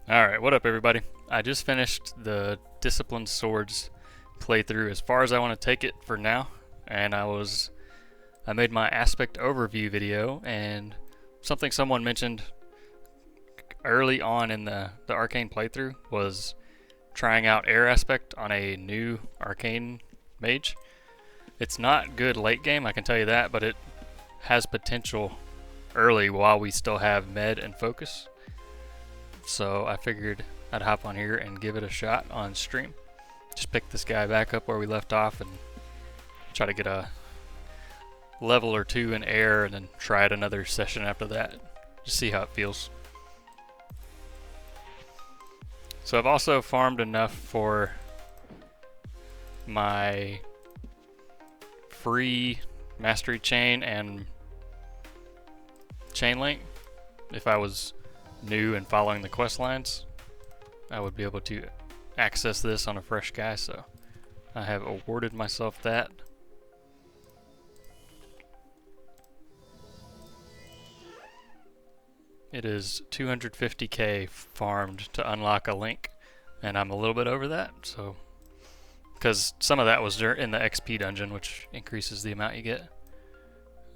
Alright, what up everybody? I just finished the Disciplined Swords playthrough as far as I want to take it for now, and I made my aspect overview video, and something someone mentioned early on in the Arcane playthrough was trying out air aspect on a new Arcane Mage. It's not good late game, I can tell you that, but it has potential early while we still have med and focus. So I figured I'd hop on here and give it a shot on stream. Just pick this guy back up where we left off and try to get a level or two in air and then try it another session after that. Just see how it feels. So I've also farmed enough for my free mastery chain and chain link. If I was new and following the quest lines, I would be able to access this on a fresh guy, so I have awarded myself that. It is 250k farmed to unlock a link, and I'm a little bit over that, so because some of that was in the XP dungeon, which increases the amount you get.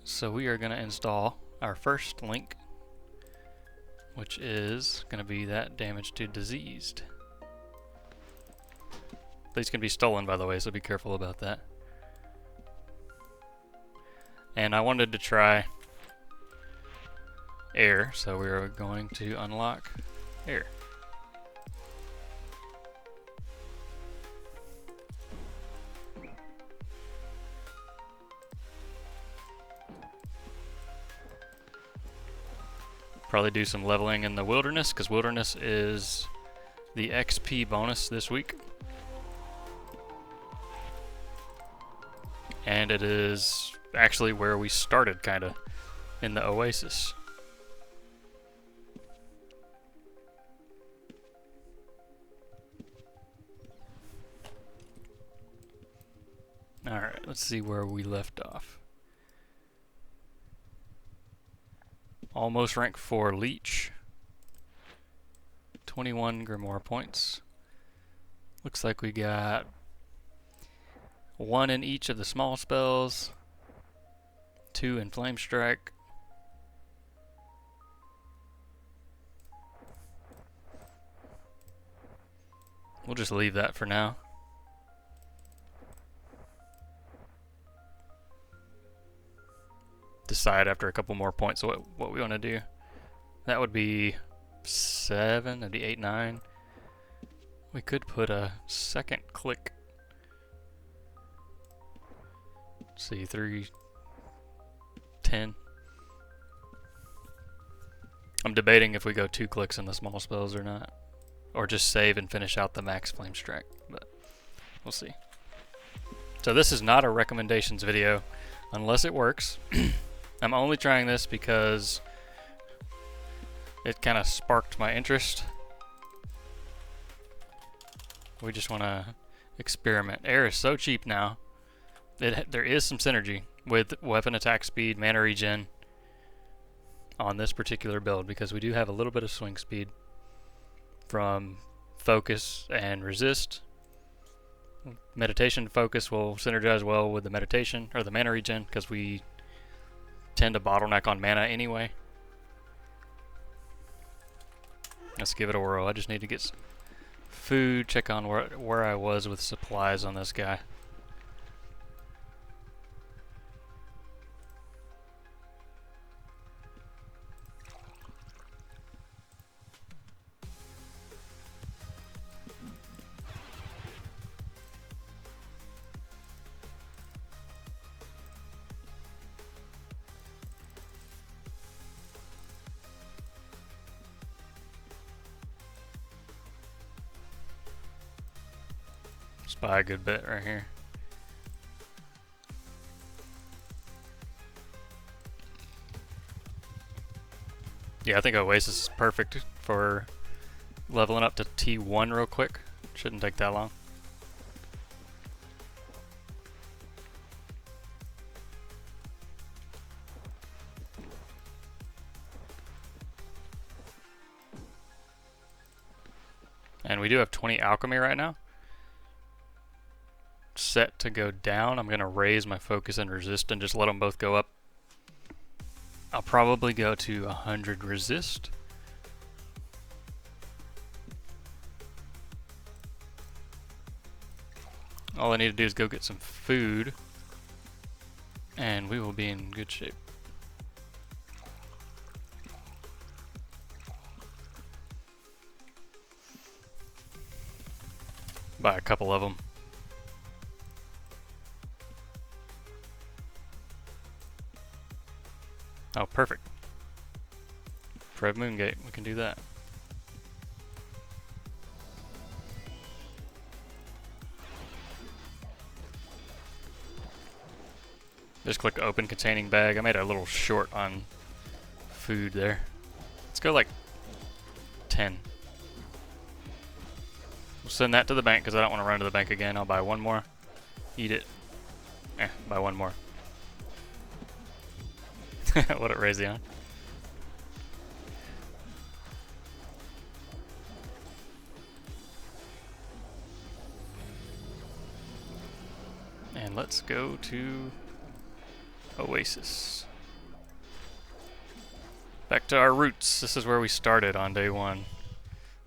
So we are going to install our first link, which is going to be that damage to diseased. These can be stolen, by the way, so be careful about that. And I wanted to try air, so we are going to unlock air. Probably do some leveling in the wilderness, because wilderness is the XP bonus this week. And it is actually where we started, kinda, in the oasis. Alright, let's see where we left off. Almost rank 4 Leech. 21 Grimoire points. Looks like we got 1 in each of the small spells, 2 in Flame Strike. We'll just leave that for now. Decide after a couple more points what we want to do. That would be 7, that'd be 8, 9. We could put a second click. Let's see, 3, 10. I'm debating if we go 2 clicks in the small spells or not. Or just save and finish out the max flame strike, but we'll see. So this is not a recommendations video, unless it works. I'm only trying this because it kind of sparked my interest. We just want to experiment. Air is so cheap now. There is some synergy with weapon attack speed, mana regen on this particular build, because we do have a little bit of swing speed from focus and resist. Meditation focus will synergize well with the meditation or the mana regen, because we tend to bottleneck on mana anyway. Let's give it a whirl. I just need to get some food, check on where I was with supplies on this guy. Spy a good bit right here. Yeah, I think Oasis is perfect for leveling up to T1 real quick. Shouldn't take that long. And we do have 20 alchemy right now. Set to go down. I'm going to raise my focus and resist and just let them both go up. I'll probably go to 100 resist. All I need to do is go get some food, and we will be in good shape. Buy a couple of them. Oh, perfect. Fred Moongate, we can do that. Just click open containing bag. I made a little short on food there. Let's go like 10. We'll send that to the bank because I don't want to run to the bank again. I'll buy one more. Eat it. Buy one more. What a Razion. And let's go to Oasis. Back to our roots. This is where we started on day one.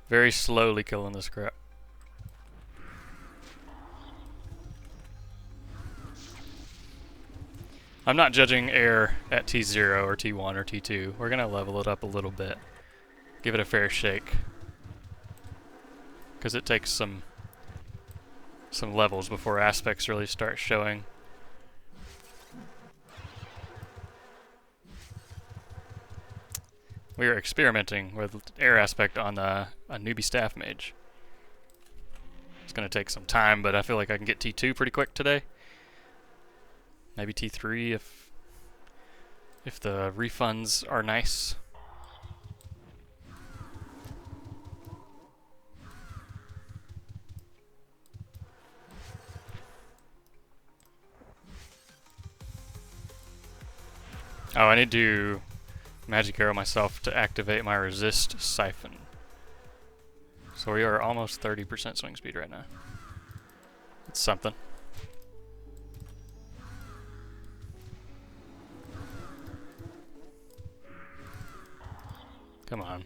Very slowly killing this crap. I'm not judging air at T0 or T1 or T2. We're gonna level it up a little bit. Give it a fair shake. Because it takes some levels before aspects really start showing. We are experimenting with air aspect on a newbie staff mage. It's gonna take some time, but I feel like I can get T2 pretty quick today. Maybe T3 if the refunds are nice. Oh, I need to magic arrow myself to activate my resist siphon. So we are almost 30% swing speed right now. It's something. Come on.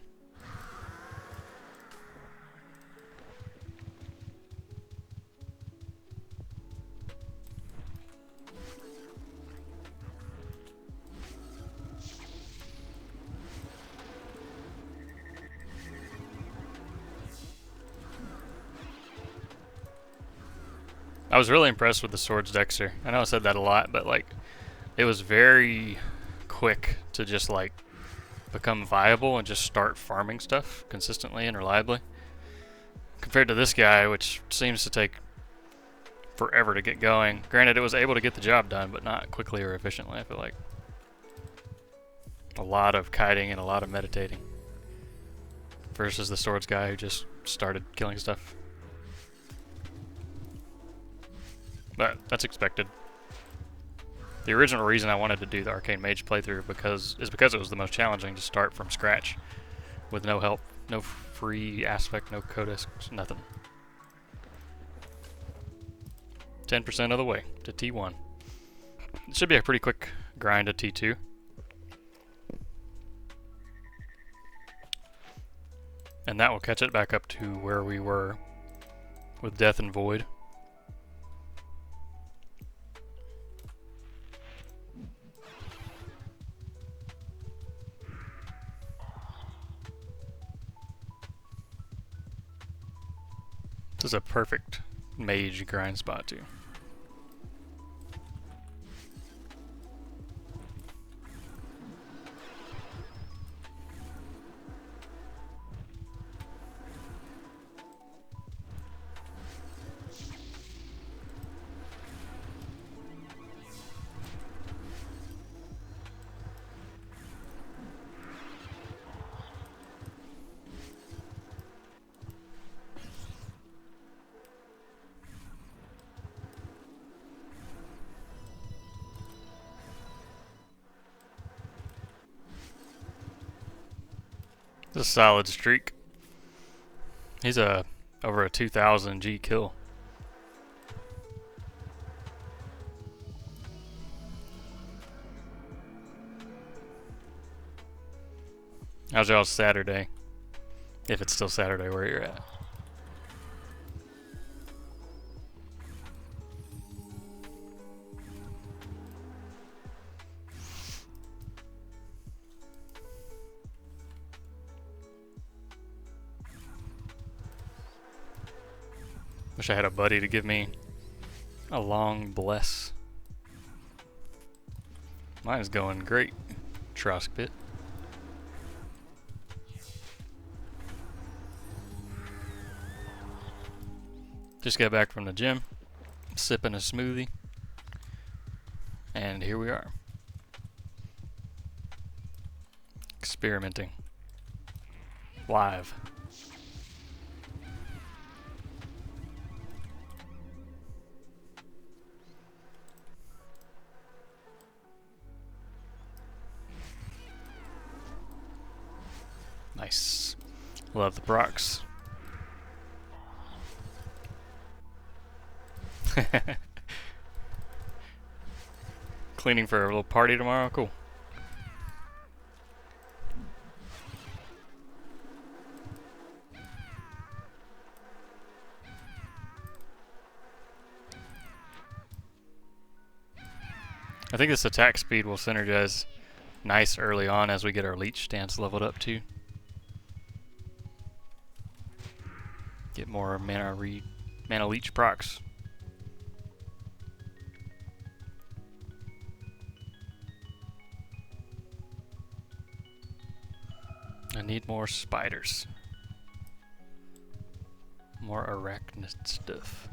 I was really impressed with the Swords Dexter. I know I said that a lot, but like, it was very quick to just like become viable and just start farming stuff consistently and reliably. Compared to this guy, which seems to take forever to get going. Granted, it was able to get the job done, but not quickly or efficiently, I feel like. A lot of kiting and a lot of meditating. Versus the swords guy who just started killing stuff. But that's expected. The original reason I wanted to do the Arcane Mage playthrough is because it was the most challenging to start from scratch with no help, no free aspect, no codex, nothing. 10% of the way to T1. It should be a pretty quick grind to T2. And that will catch it back up to where we were with Death and Void. This is a perfect mage grind spot too. It's a solid streak. He's a over a 2000 G kill. How's y'all's Saturday? If it's still Saturday where you're at. Wish I had a buddy to give me a long bless. Mine's going great. Trosk bit. Just got back from the gym, sipping a smoothie, and here we are. Experimenting. Live. Nice. Love the procs. Cleaning for a little party tomorrow? Cool. I think this attack speed will synergize nice early on as we get our leech stance leveled up too. Get more mana leech procs. I need more spiders. More arachnid stuff.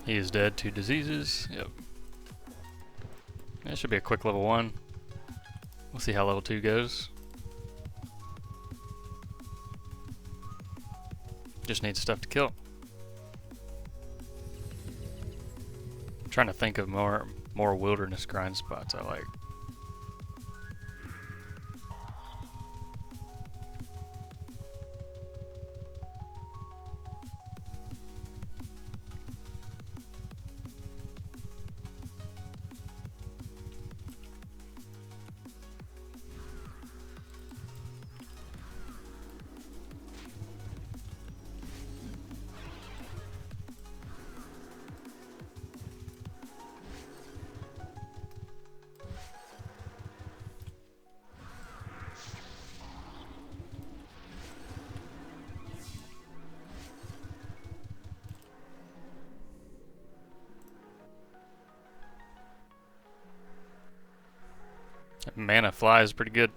He is dead to diseases. Yep. That should be a quick level 1. We'll see how level 2 goes. Just need stuff to kill. I'm trying to think of more wilderness grind spots I like. Mana flies pretty good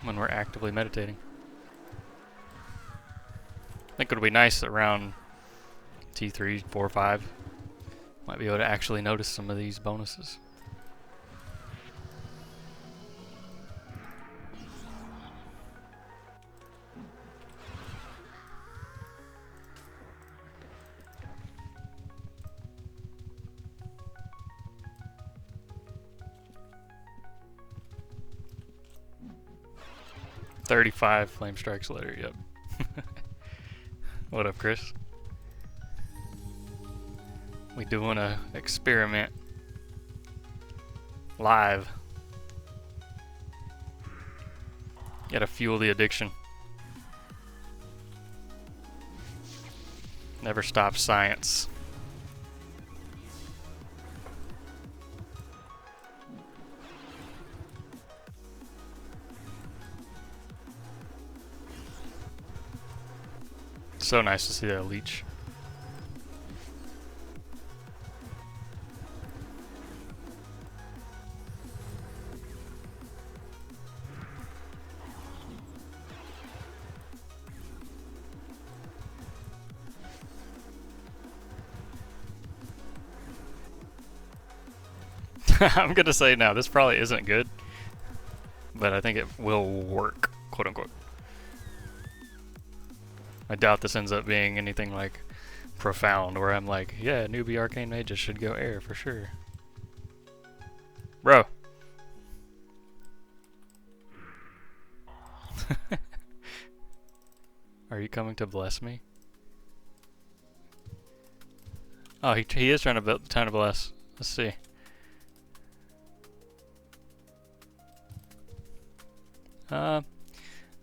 when we're actively meditating. I think it'll be nice around T3, 4, 5. Might be able to actually notice some of these bonuses. $35 flame strikes later, yep. What up, Chris? We doing a experiment live. Gotta fuel the addiction. Never stop science. So nice to see that leech. I'm gonna say now, this probably isn't good, but I think it will work, quote unquote. I doubt this ends up being anything like profound where I'm like, yeah, newbie Arcane Mages should go air for sure. Bro. Are you coming to bless me? Oh, he is trying to bless. Let's see.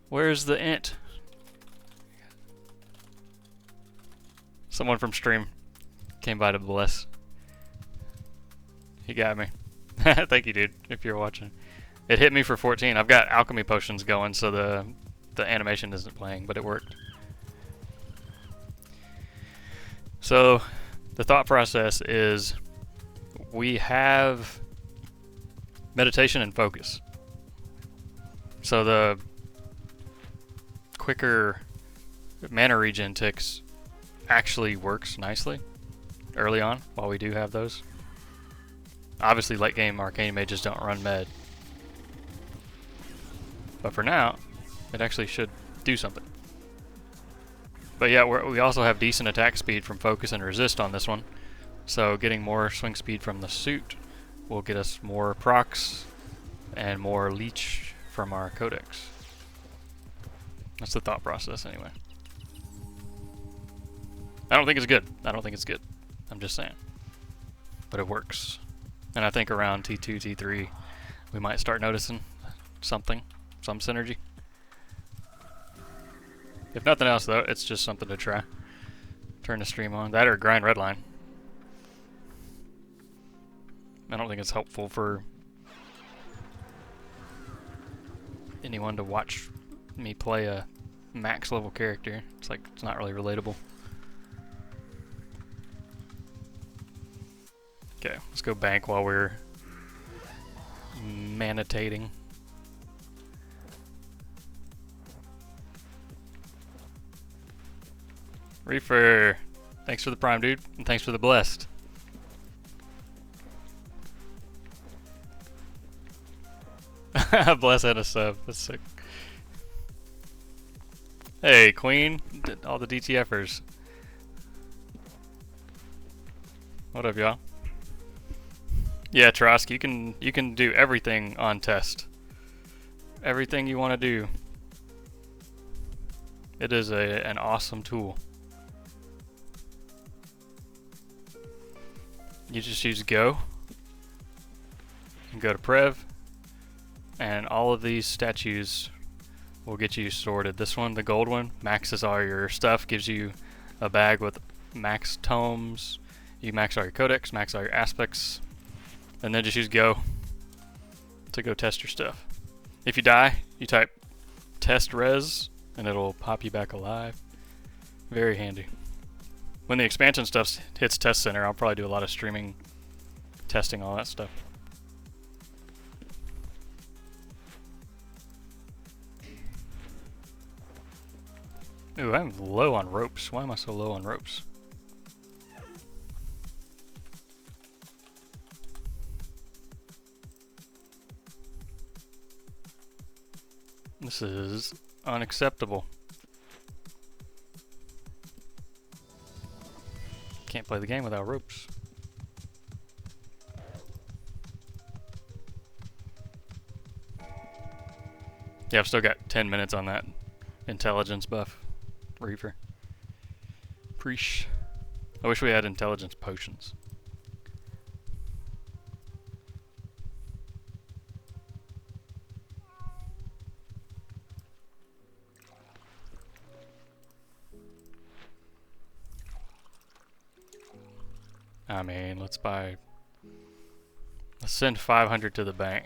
Where's the int? Someone from stream came by to bless. He got me. Thank you, dude, if you're watching. It hit me for 14. I've got alchemy potions going, so the animation isn't playing, but it worked. So the thought process is we have meditation and focus. So the quicker mana regen ticks actually works nicely early on while we do have those. Obviously late game Arcane Mages don't run med. But for now, it actually should do something. But yeah, we also have decent attack speed from focus and resist on this one. So getting more swing speed from the suit will get us more procs and more leech from our codex. That's the thought process anyway. I don't think it's good. I don't think it's good. I'm just saying. But it works. And I think around T2, T3, we might start noticing something. Some synergy. If nothing else though, it's just something to try. Turn the stream on. That or grind redline. I don't think it's helpful for anyone to watch me play a max level character. It's like, it's not really relatable. Okay, let's go bank while we're manitating. Reefer, thanks for the prime, dude, and thanks for the blessed. Bless and a sub, that's sick. Hey, Queen, all the DTFers. What up, y'all? Yeah, Trosk, you can do everything on test. Everything you want to do. It is an awesome tool. You just use go and go to Prev, and all of these statues will get you sorted. This one, the gold one, maxes all your stuff, gives you a bag with max tomes. You max all your codex, max all your aspects, and then just use go to go test your stuff. If you die, you type test res and it'll pop you back alive. Very handy. When the expansion stuff hits test center, I'll probably do a lot of streaming, testing, all that stuff. Ooh, I'm low on ropes. Why am I so low on ropes? This is unacceptable. Can't play the game without ropes. Yeah, I've still got 10 minutes on that intelligence buff. Reaver. Preesh. I wish we had intelligence potions. I mean, let's send 500 to the bank.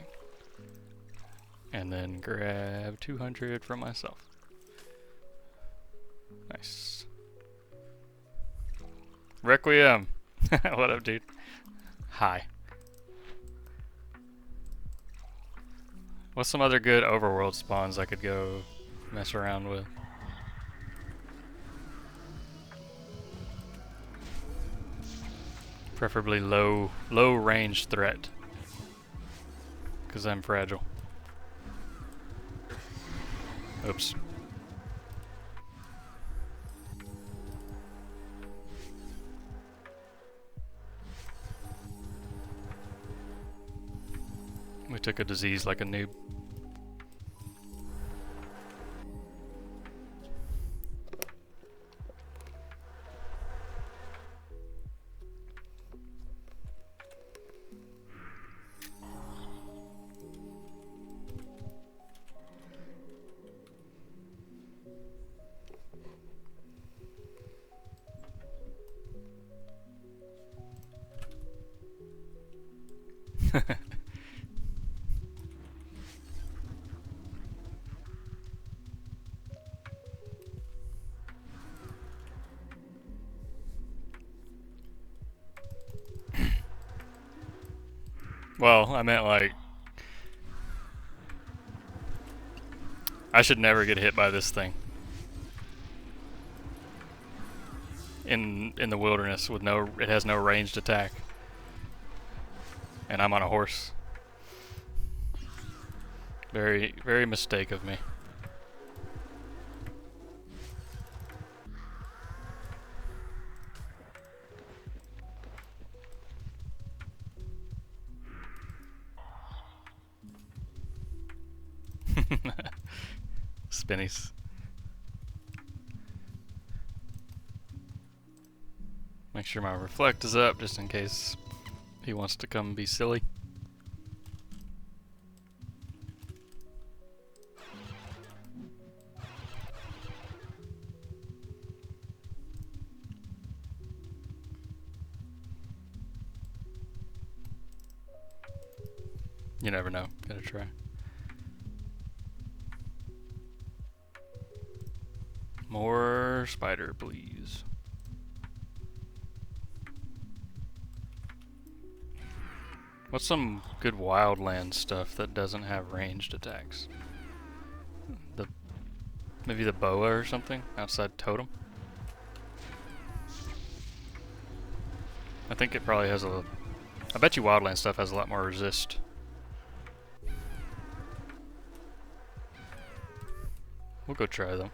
And then grab 200 for myself. Nice. Requiem. What up, dude? Hi. What's some other good overworld spawns I could go mess around with? Preferably low range threat, because I'm fragile. Oops. We took a disease like a noob. Well, I meant like I should never get hit by this thing in the wilderness with it has no ranged attack, and I'm on a horse. Very, very mistake of me. Spinnies. Make sure my reflect is up just in case he wants to come be silly. You never know. Gotta try. More spider, please. What's some good wildland stuff that doesn't have ranged attacks? Maybe the boa or something outside totem? I think it probably has I bet you wildland stuff has a lot more resist. We'll go try them.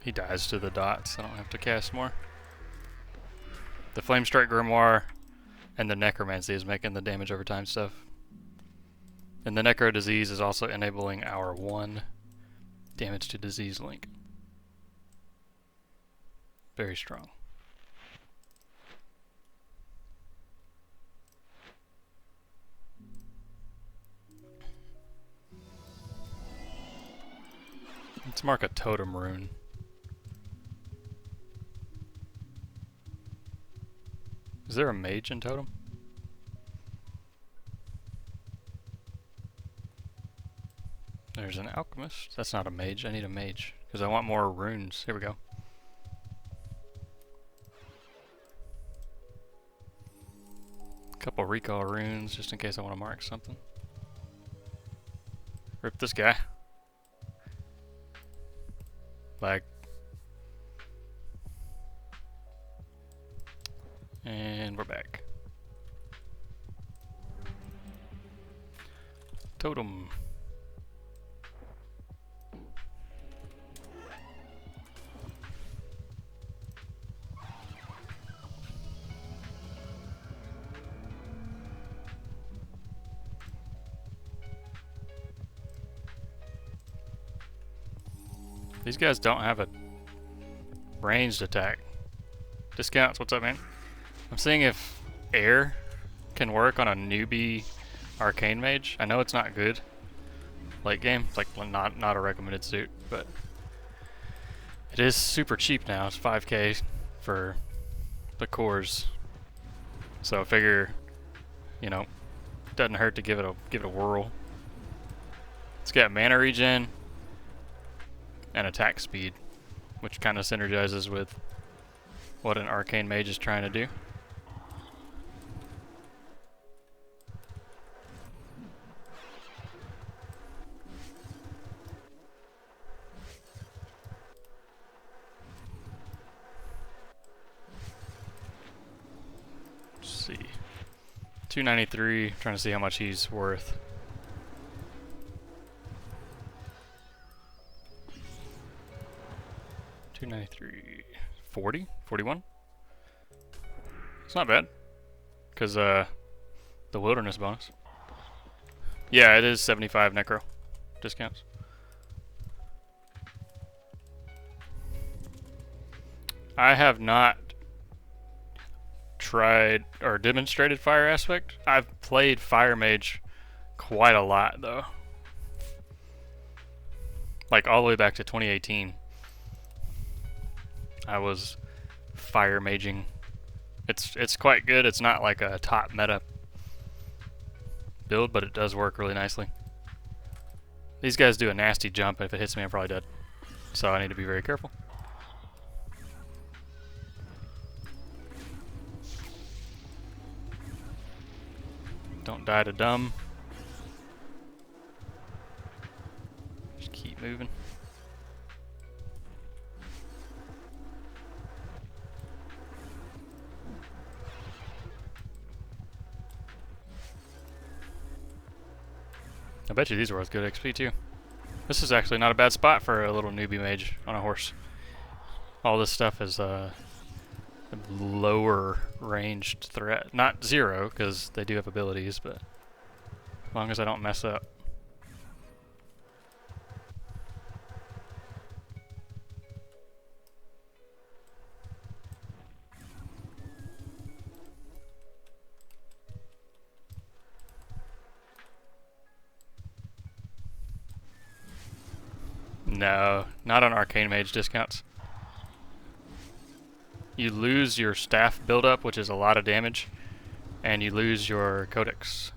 He dies to the dots, I don't have to cast more. The Flame Strike Grimoire and the Necromancy is making the damage over time stuff. And the Necro Disease is also enabling our 1 damage to disease link. Very strong. Let's mark a totem rune. Is there a mage in totem? There's an alchemist. That's not a mage. I need a mage because I want more runes. Here we go. Couple recall runes just in case I want to mark something. Rip this guy. Lag. And we're back. Totem. These guys don't have a ranged attack. Discounts, what's up, man? I'm seeing if air can work on a newbie Arcane Mage. I know it's not good late game. It's like not a recommended suit, but it is super cheap now. It's 5k for the cores. So I figure, you know, it doesn't hurt to give it a whirl. It's got mana regen and attack speed, which kind of synergizes with what an Arcane Mage is trying to do. Let's see. 293, trying to see how much he's worth. 33, 40, 41. It's not bad, because the wilderness bonus. Yeah, it is 75 necro discounts. I have not tried or demonstrated fire aspect. I've played fire mage quite a lot though. Like all the way back to 2018. I was fire maging. It's quite good. It's not like a top meta build, but it does work really nicely. These guys do a nasty jump. If it hits me, I'm probably dead. So I need to be very careful. Don't die to dumb. Just keep moving. I bet you these are worth good XP too. This is actually not a bad spot for a little newbie mage on a horse. All this stuff is a lower ranged threat. Not zero, because they do have abilities, but as long as I don't mess up. No, not on Arcane Mage discounts. You lose your staff buildup, which is a lot of damage, and you lose your codex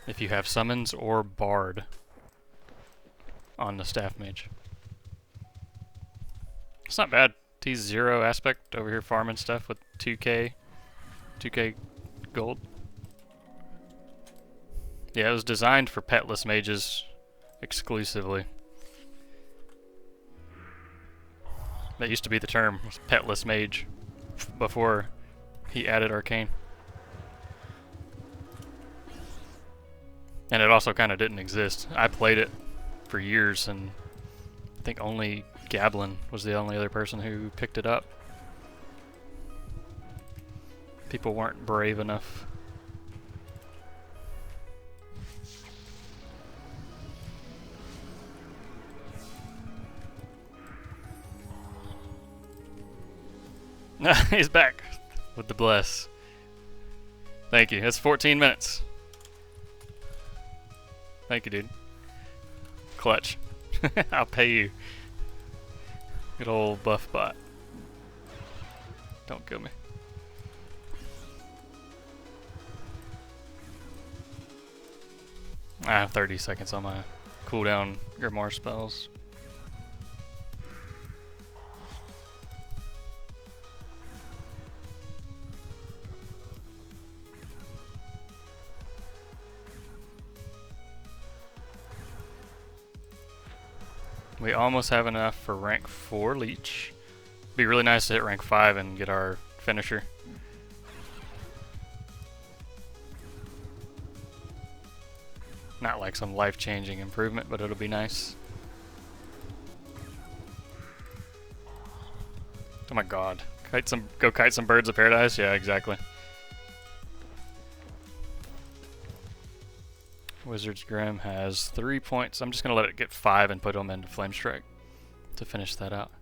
if you have summons or bard on the staff mage. It's not bad. T0 aspect over here farming stuff with 2k gold. Yeah, it was designed for petless mages exclusively. That used to be the term, was petless mage, before he added arcane. And it also kind of didn't exist. I played it for years, and I think only Gablin was the only other person who picked it up. People weren't brave enough. He's back with the bless. Thank you. That's 14 minutes. Thank you, dude. Clutch. I'll pay you. Good old buff bot. Don't kill me. I have 30 seconds on my cooldown Grimoire spells. We almost have enough for rank 4 leech. Be really nice to hit rank 5 and get our finisher. Not like some life-changing improvement, but it'll be nice. Oh my god. Go kite some birds of paradise? Yeah, exactly. Wizard's Grim has 3 points. I'm just going to let it get 5 and put them into Flame Strike to finish that out.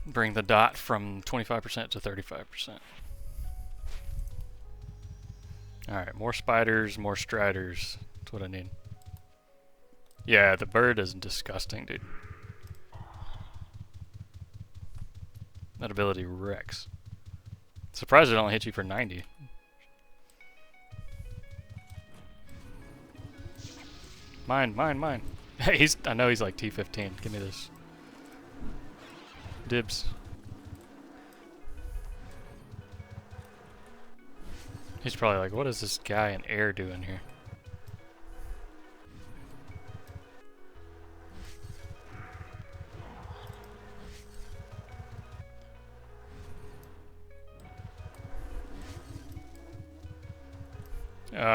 Bring the dot from 25% to 35%. Alright, more spiders, more striders. That's what I need. Yeah, the bird is disgusting, dude. That ability wrecks. Surprised it only hit you for 90. Mine, mine, mine. I know he's like T15. Give me this. Dibs. He's probably like, what is this guy in air doing here?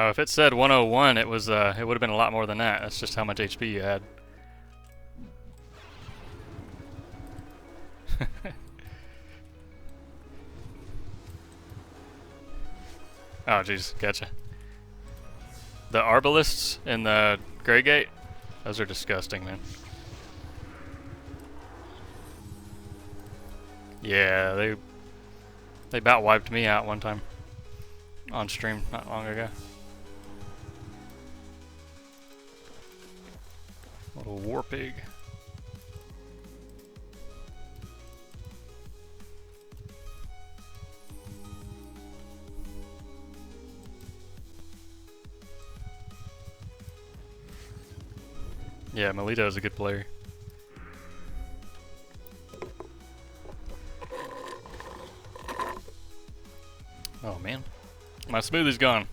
If it said 101, it was it would have been a lot more than that. That's just how much HP you had. Oh, jeez, gotcha. The Arbalists in the Grey Gate, those are disgusting, man. Yeah, they about wiped me out one time on stream not long ago. Little war pig. Yeah, Melito is a good player. Oh man, my smoothie's gone.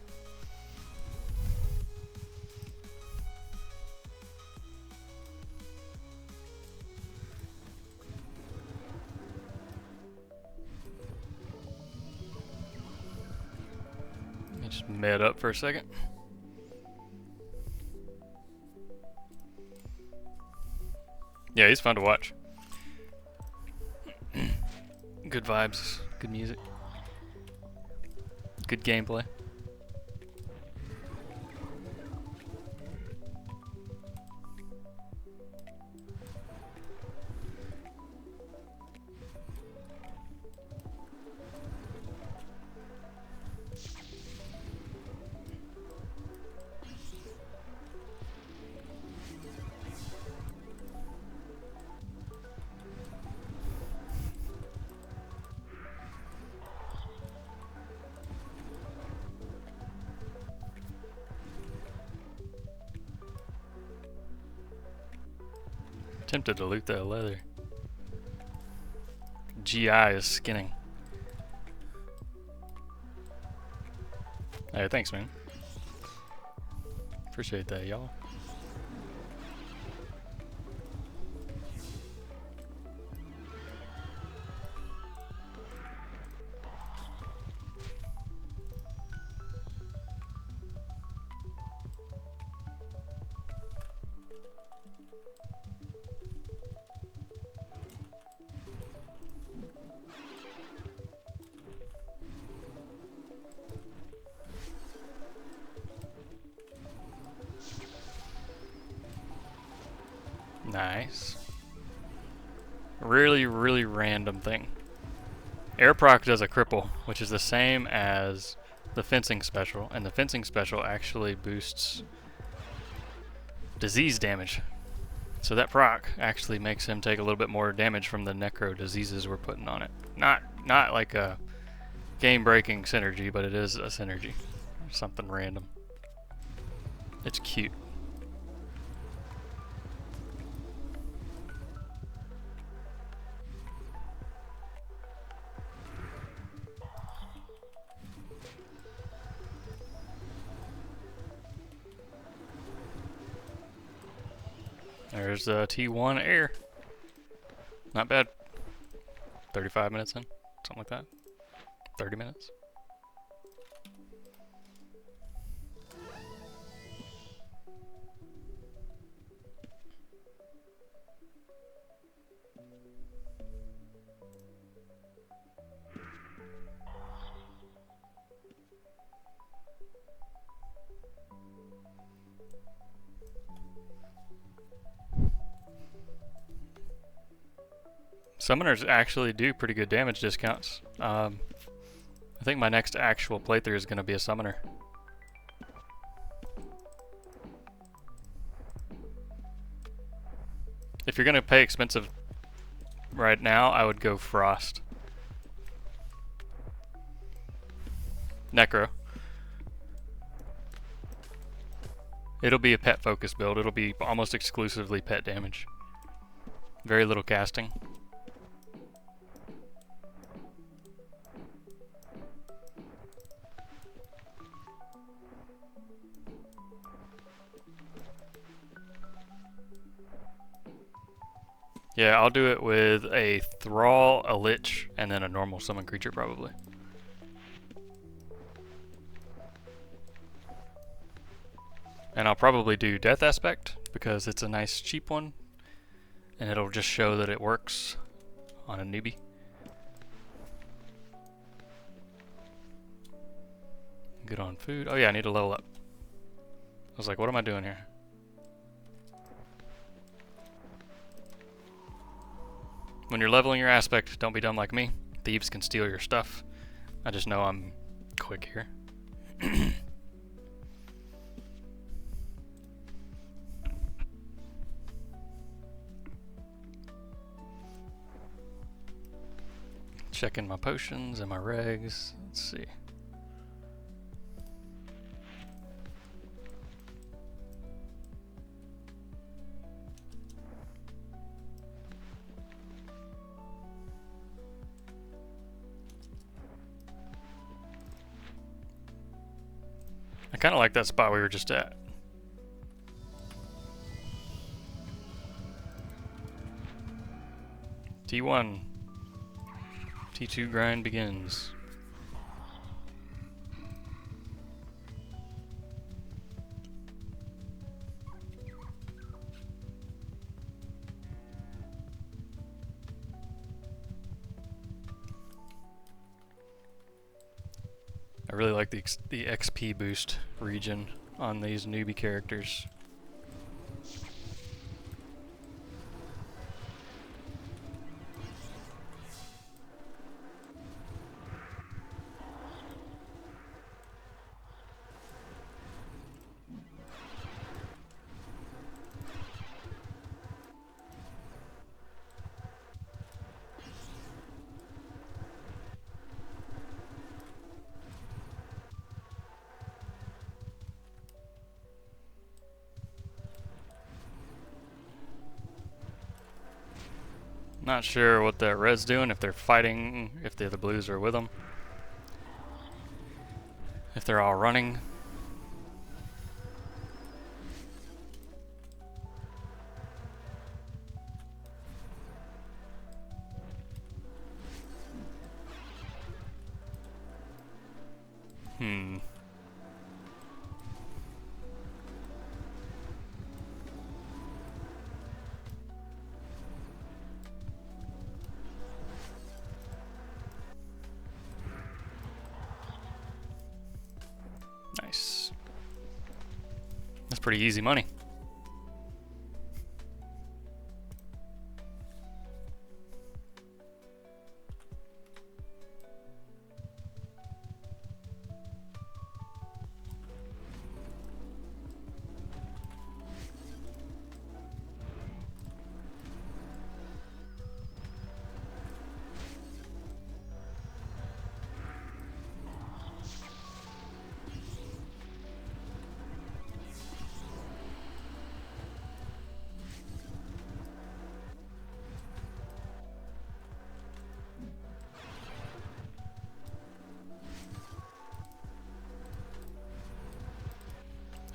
Just med up for a second. Yeah, he's fun to watch. Good vibes, good music, good gameplay. Tempted to loot that leather. GI is skinning. Hey, thanks, man. Appreciate that, y'all. Nice. Really, really random thing. Air proc does a cripple, which is the same as the fencing special, and the fencing special actually boosts disease damage. So that proc actually makes him take a little bit more damage from the necro diseases we're putting on it. Not like a game-breaking synergy, but it is a synergy. Something random. It's cute. There's T1 air. Not bad. 35 minutes in, something like that. 30 minutes. Summoners actually do pretty good damage discounts. I think my next actual playthrough is going to be a summoner. If you're going to pay expensive right now, I would go Frost. Necro. It'll be a pet focus build. It'll be almost exclusively pet damage. Very little casting. Yeah, I'll do it with a Thrall, a Lich, and then a normal summon creature probably. And I'll probably do Death Aspect because it's a nice cheap one and it'll just show that it works on a newbie. Good on food. Oh yeah, I need to level up. I was like, what am I doing here? When you're leveling your aspect, don't be dumb like me. Thieves can steal your stuff. I just know I'm quick here. Checking my potions and my regs. Let's see. I kind of like that spot we were just at. T1. T2 grind begins. I really like the XP boost region on these newbie characters. Not sure what that red's doing, if they're fighting, if the other blues are with them. If they're all running. Nice. That's pretty easy money.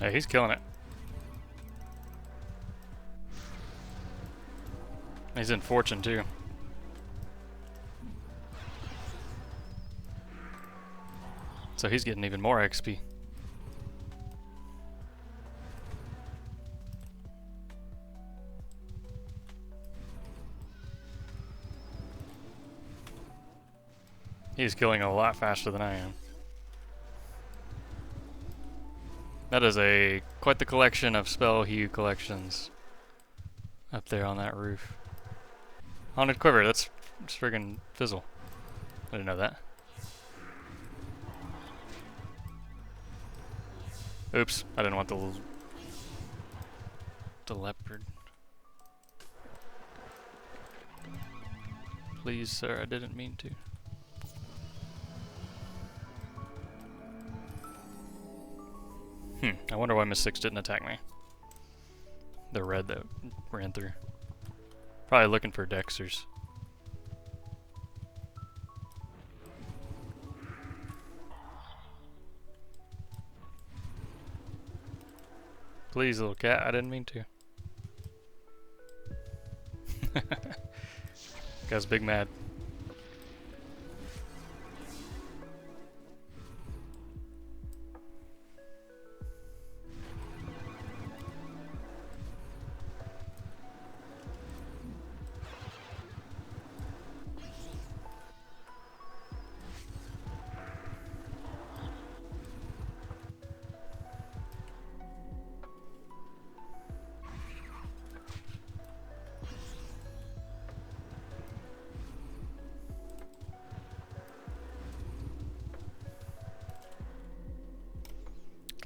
Hey, he's killing it. He's in fortune too. So he's getting even more XP. He's killing a lot faster than I am. That is quite the collection of spell hue collections up there on that roof. Haunted Quiver, that's friggin' fizzle. I didn't know that. Oops, I didn't want the leopard. Please, sir, I didn't mean to. I wonder why Miss 6 didn't attack me. The red that ran through. Probably looking for Dexters. Please, little cat, I didn't mean to. Guy's big mad.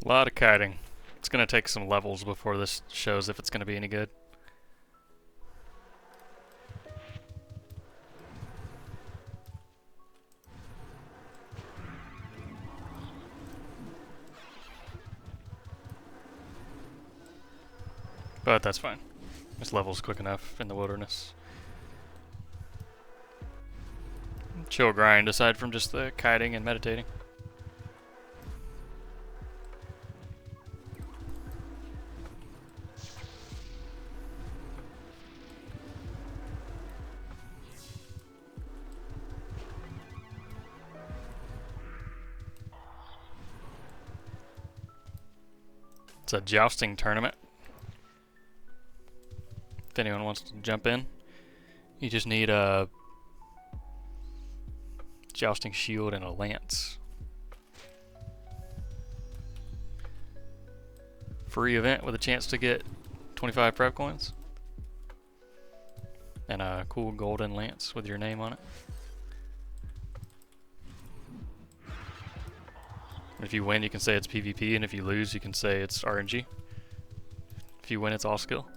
A lot of kiting. It's gonna take some levels before this shows if it's gonna be any good. But that's fine. This level's quick enough in the wilderness. Chill grind aside from just the kiting and meditating. It's a jousting tournament. If anyone wants to jump in, you just need a jousting shield and a lance. Free event with a chance to get 25 prep coins. And a cool golden lance with your name on it. If you win, you can say it's PvP, and if you lose, you can say it's RNG. If you win, it's all skill.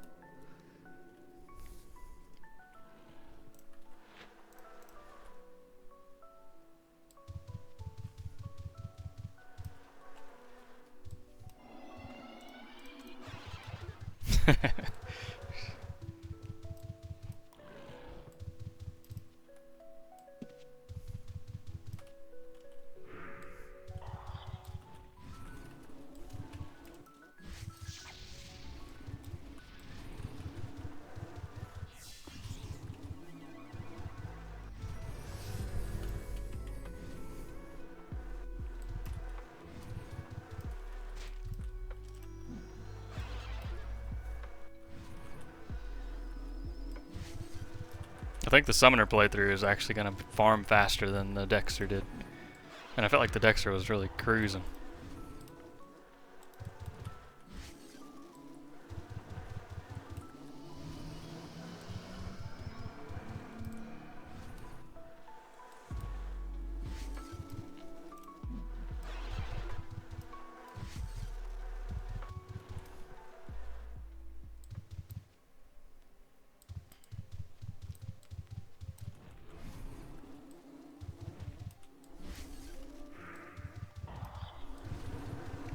I think the Summoner playthrough is actually going to farm faster than the Dexter did. And I felt like the Dexter was really cruising.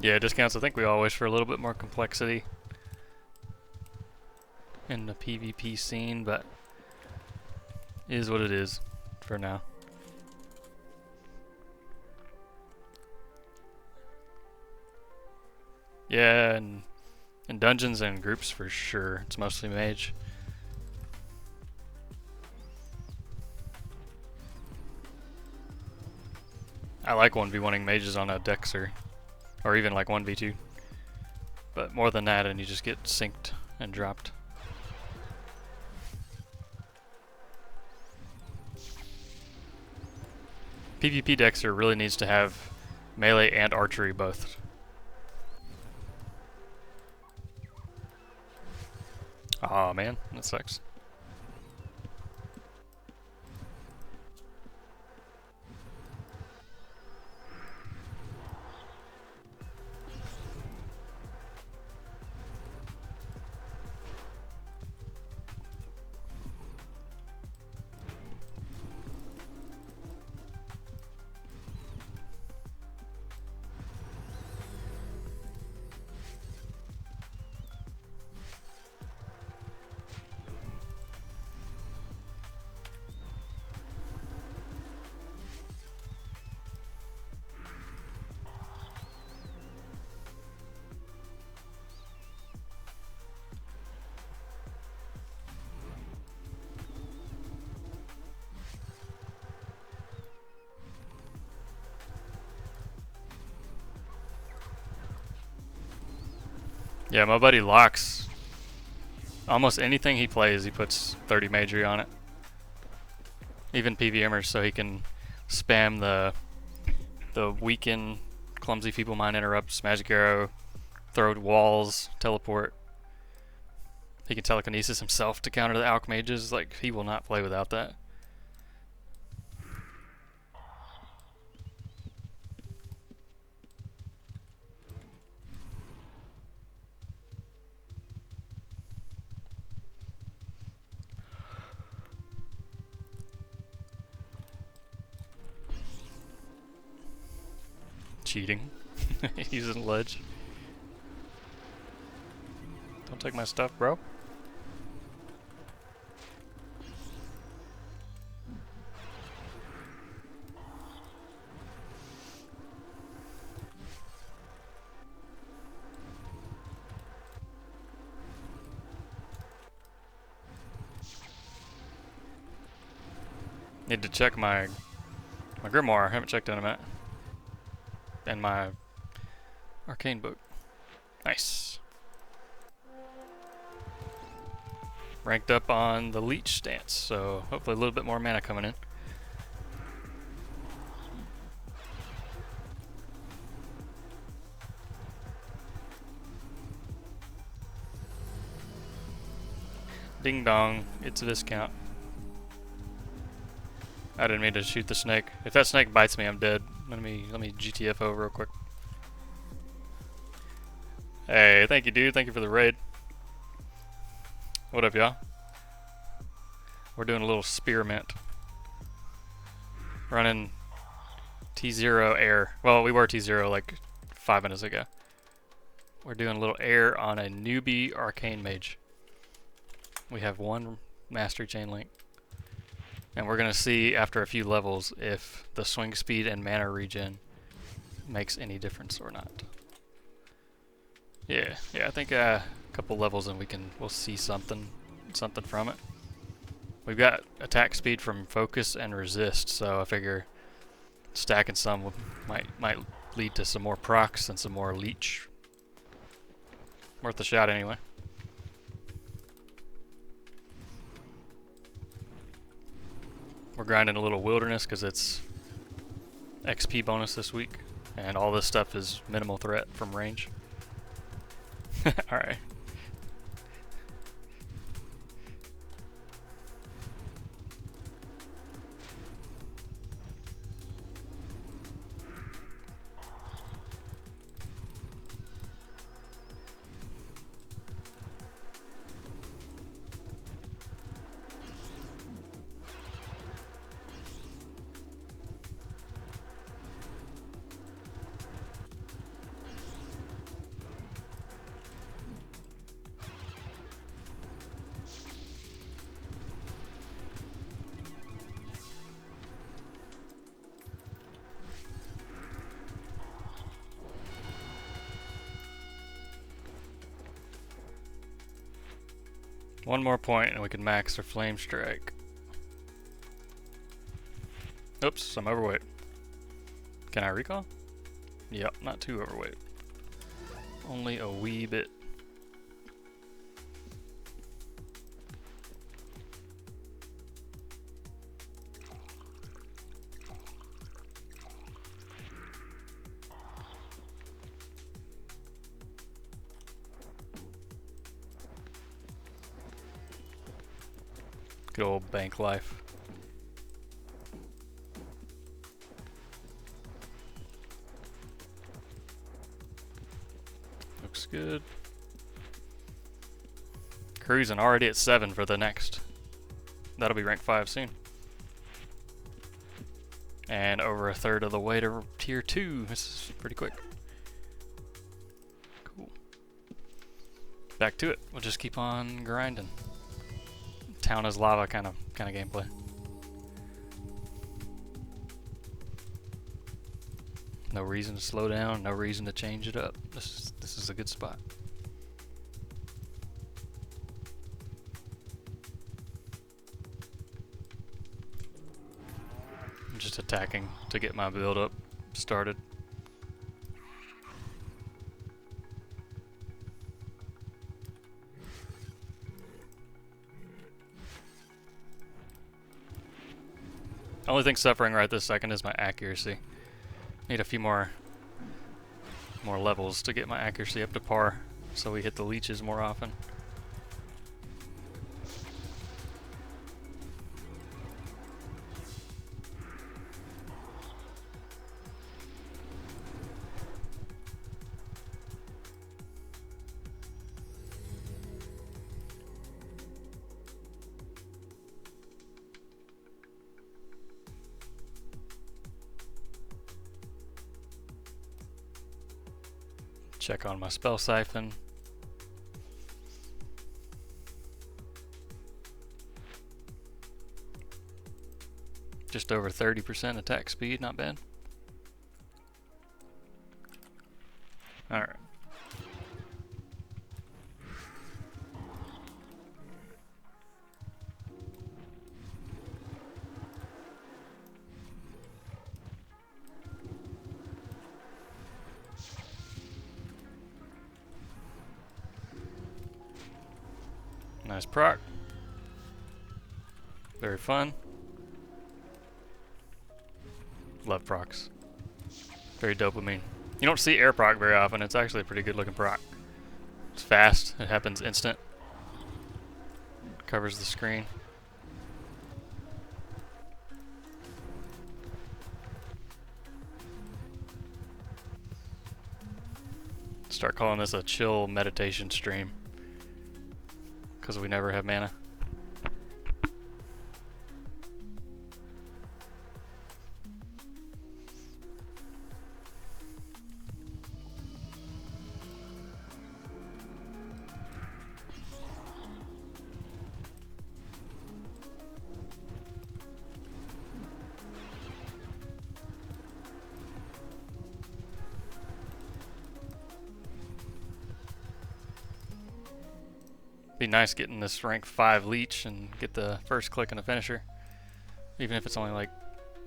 Yeah, discounts. I think we all wish for a little bit more complexity in the PvP scene, but it is what it is for now. Yeah, and in dungeons and groups for sure. It's mostly mage. I like 1v1ing mages on a Dexter. Or even like 1v2. But more than that and you just get synced and dropped. PvP Dexter really needs to have melee and archery both. Aw, man, that sucks. Yeah, my buddy Locks, almost anything he plays, he puts 30 magery on it. Even PVMers, so he can spam the weaken, clumsy feeble mind interrupts, magic arrow, throw walls, teleport. He can telekinesis himself to counter the alch mages. Like, he will not play without that. cheating. Using ledge. Don't take my stuff, bro. Need to check my grimoire. I haven't checked in a minute. And my arcane book. Nice. Ranked up on the leech stance, so hopefully a little bit more mana coming in. Ding dong, it's a discount. I didn't mean to shoot the snake. If that snake bites me, I'm dead. Let me GTF over real quick. Hey, thank you, dude. Thank you for the raid. What up, y'all? We're doing a little spearmint. Running T0 air. Well, we were T0 like 5 minutes ago. We're doing a little air on a newbie Arcane Mage. We have one mastery chain link. And we're going to see after a few levels if the swing speed and mana regen makes any difference or not. Yeah, I think a couple levels and we'll see something from it. We've got attack speed from focus and resist, so I figure stacking some might lead to some more procs and some more leech. Worth a shot anyway. We're grinding a little wilderness because it's XP bonus this week, and all this stuff is minimal threat from range. Alright. One more point and we can max our flame strike. Oops, I'm overweight. Can I recall? Yep, not too overweight. Only a wee bit. Good old bank life. Looks good. Cruising already at 7 for the next. That'll be rank 5 soon. And over a third of the way to tier 2. This is pretty quick. Cool. Back to it. We'll just keep on grinding. Town is lava kind of gameplay. No reason to slow down, no reason to change it up. This is a good spot. I'm just attacking to get my build up started. Only thing suffering right this second is my accuracy. Need a few more levels to get my accuracy up to par, so we hit the leeches more often. Check on my spell siphon. Just over 30% attack speed, not bad. Alright. Nice proc. Very fun. Love procs. Very dopamine. You don't see air proc very often. It's actually a pretty good looking proc. It's fast. It happens instant. Covers the screen. Start calling this a chill meditation stream. Because we never have mana. Be nice getting this rank 5 leech and get the first click and a finisher. Even if it's only like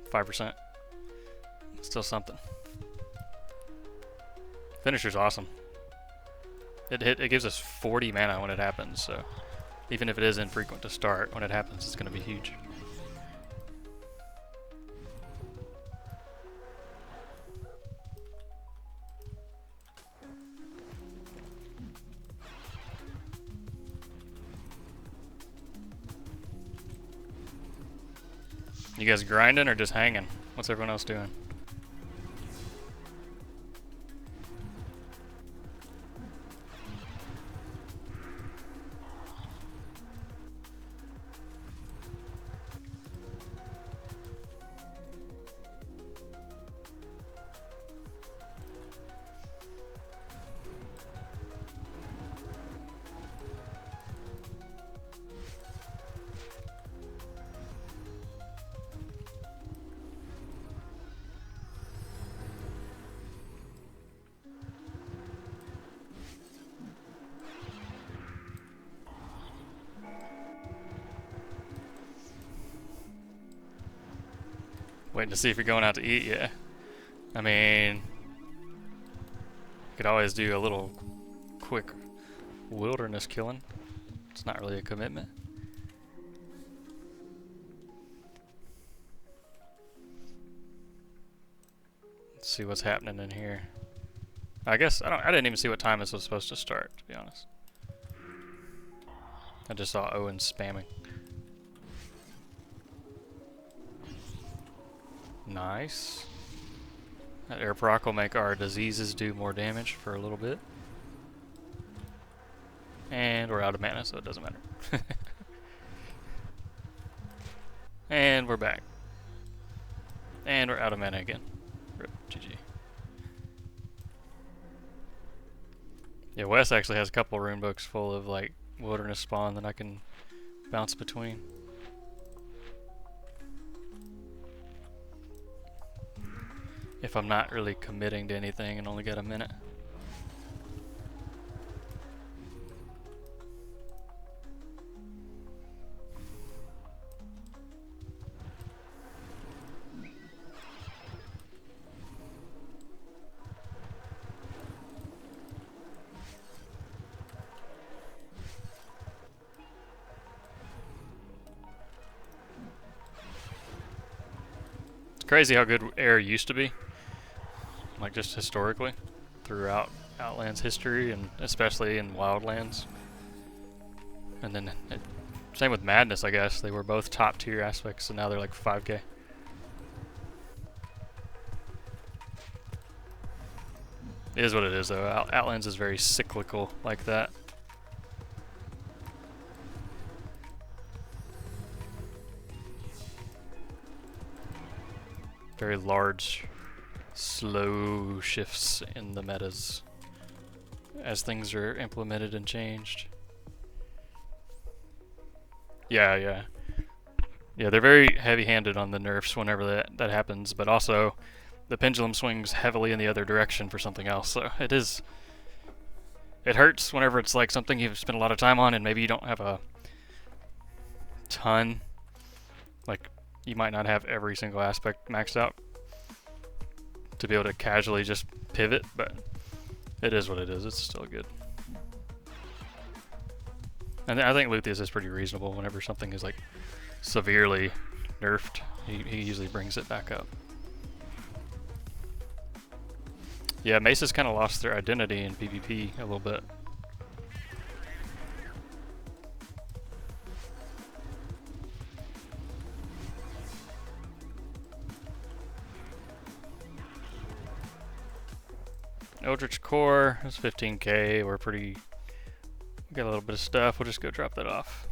5%. It's still something. Finisher's awesome. It gives us 40 mana when it happens, so even if it is infrequent to start, when it happens it's going to be huge. You guys grinding or just hanging? What's everyone else doing? Waiting to see if you're going out to eat, yeah. I mean, you could always do a little quick wilderness killing. It's not really a commitment. Let's see what's happening in here. I guess I didn't even see what time this was supposed to start, to be honest. I just saw Owen spamming. Nice. That air proc will make our diseases do more damage for a little bit. And we're out of mana, so it doesn't matter. And we're back. And we're out of mana again. Rip, GG. Yeah, Wes actually has a couple rune books full of like wilderness spawn that I can bounce between. If I'm not really committing to anything and only got a minute. It's crazy how good air used to be. Like just historically, throughout Outlands history, and especially in Wildlands. And then, same with Madness, I guess. They were both top tier aspects, and now they're like 5k. It is what it is, though. Outlands is very cyclical like that. Very large, slow shifts in the metas. as things are implemented and changed. Yeah, they're very heavy-handed on the nerfs whenever that happens, but also the pendulum swings heavily in the other direction for something else, so it hurts whenever it's like something you've spent a lot of time on and maybe you don't have a ton, like you might not have every single aspect maxed out to be able to casually just pivot, but it is what it is. It's still good. And I think Luthien is pretty reasonable. Whenever something is like severely nerfed, he usually brings it back up. Yeah, Mesa's kind of lost their identity in PvP a little bit. Eldritch Core is 15k. We got a little bit of stuff. We'll just go drop that off.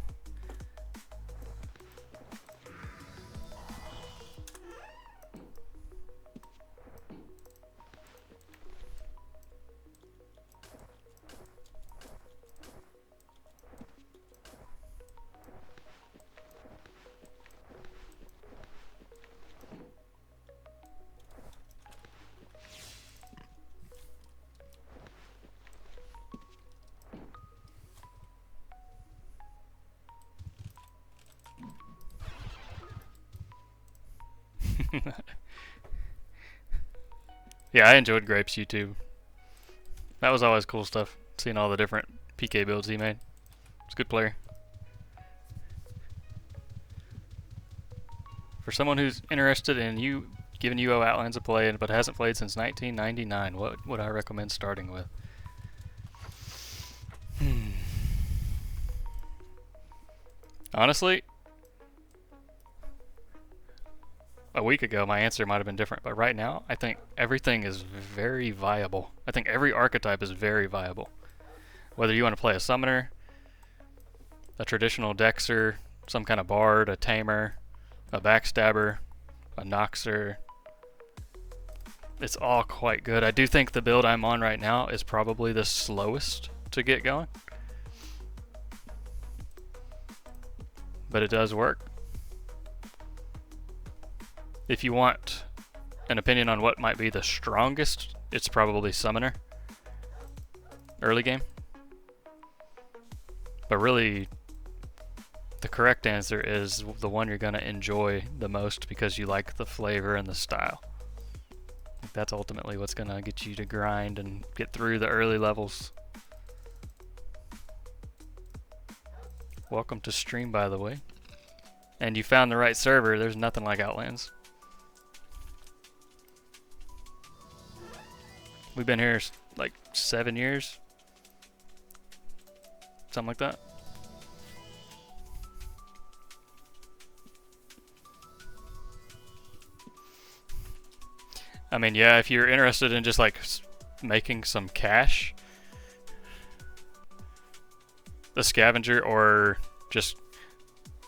Yeah, I enjoyed Grape's YouTube. That was always cool stuff, seeing all the different PK builds he made. He's a good player. For someone who's interested in giving UO Outlands a play but hasn't played since 1999, what would I recommend starting with? Honestly, a week ago my answer might have been different, but right now I think everything is very viable. I think every archetype is very viable. Whether you want to play a summoner, a traditional dexer, some kind of bard, a tamer, a backstabber, a noxer, it's all quite good. I do think the build I'm on right now is probably the slowest to get going, but it does work. If you want an opinion on what might be the strongest, it's probably Summoner early game. But really, the correct answer is the one you're going to enjoy the most because you like the flavor and the style. That's ultimately what's going to get you to grind and get through the early levels. Welcome to stream, by the way. And you found the right server. There's nothing like Outlands. We've been here like 7 years. Something like that. I mean, yeah, if you're interested in just like making some cash, the scavenger or just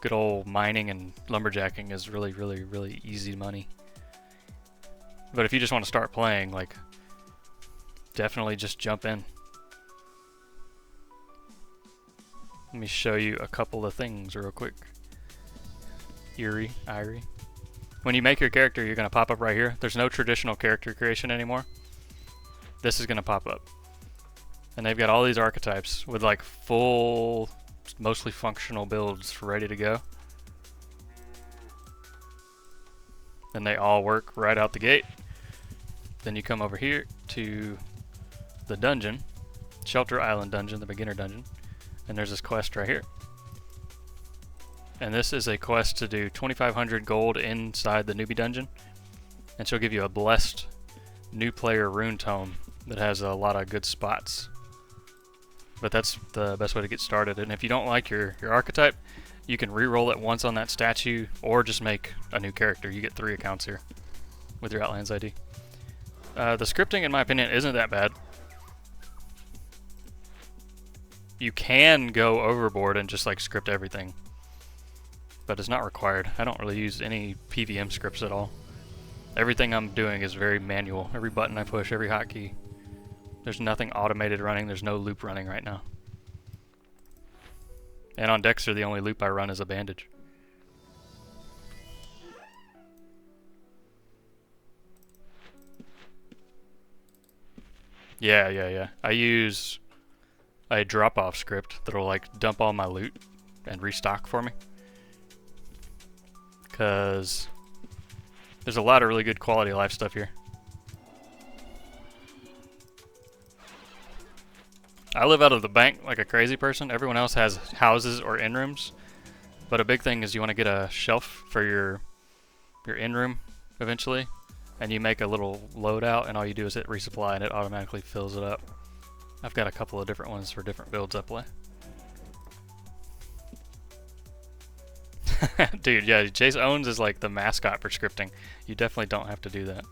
good old mining and lumberjacking is really easy money. But if you just want to start playing, like, definitely just jump in. Let me show you a couple of things real quick. Irie. When you make your character, you're going to pop up right here. There's no traditional character creation anymore. This is going to pop up. And they've got all these archetypes with like full, mostly functional builds ready to go. And they all work right out the gate. Then you come over here to the dungeon, Shelter Island dungeon, the beginner dungeon. And there's this quest right here. And this is a quest to do 2,500 gold inside the newbie dungeon. And she'll give you a blessed new player rune tome that has a lot of good spots. But that's the best way to get started. And if you don't like your archetype, you can re-roll it once on that statue or just make a new character. You get 3 accounts here with your Outlands ID. The scripting, in my opinion, isn't that bad. You can go overboard and just like script everything, but it's not required. I don't really use any PVM scripts at all. Everything I'm doing is very manual. Every button I push, every hotkey, There's nothing automated running. There's no loop running right now. And on Dexter, the only loop I run is a bandage. Yeah. I use a drop-off script that'll like dump all my loot and restock for me. Cause there's a lot of really good quality of life stuff here. I live out of the bank like a crazy person. Everyone else has houses or in-rooms. But a big thing is you want to get a shelf for your in-room eventually. And you make a little loadout and all you do is hit resupply and it automatically fills it up. I've got a couple of different ones for different builds I play. Dude, yeah, Chase Owens is like the mascot for scripting. You definitely don't have to do that.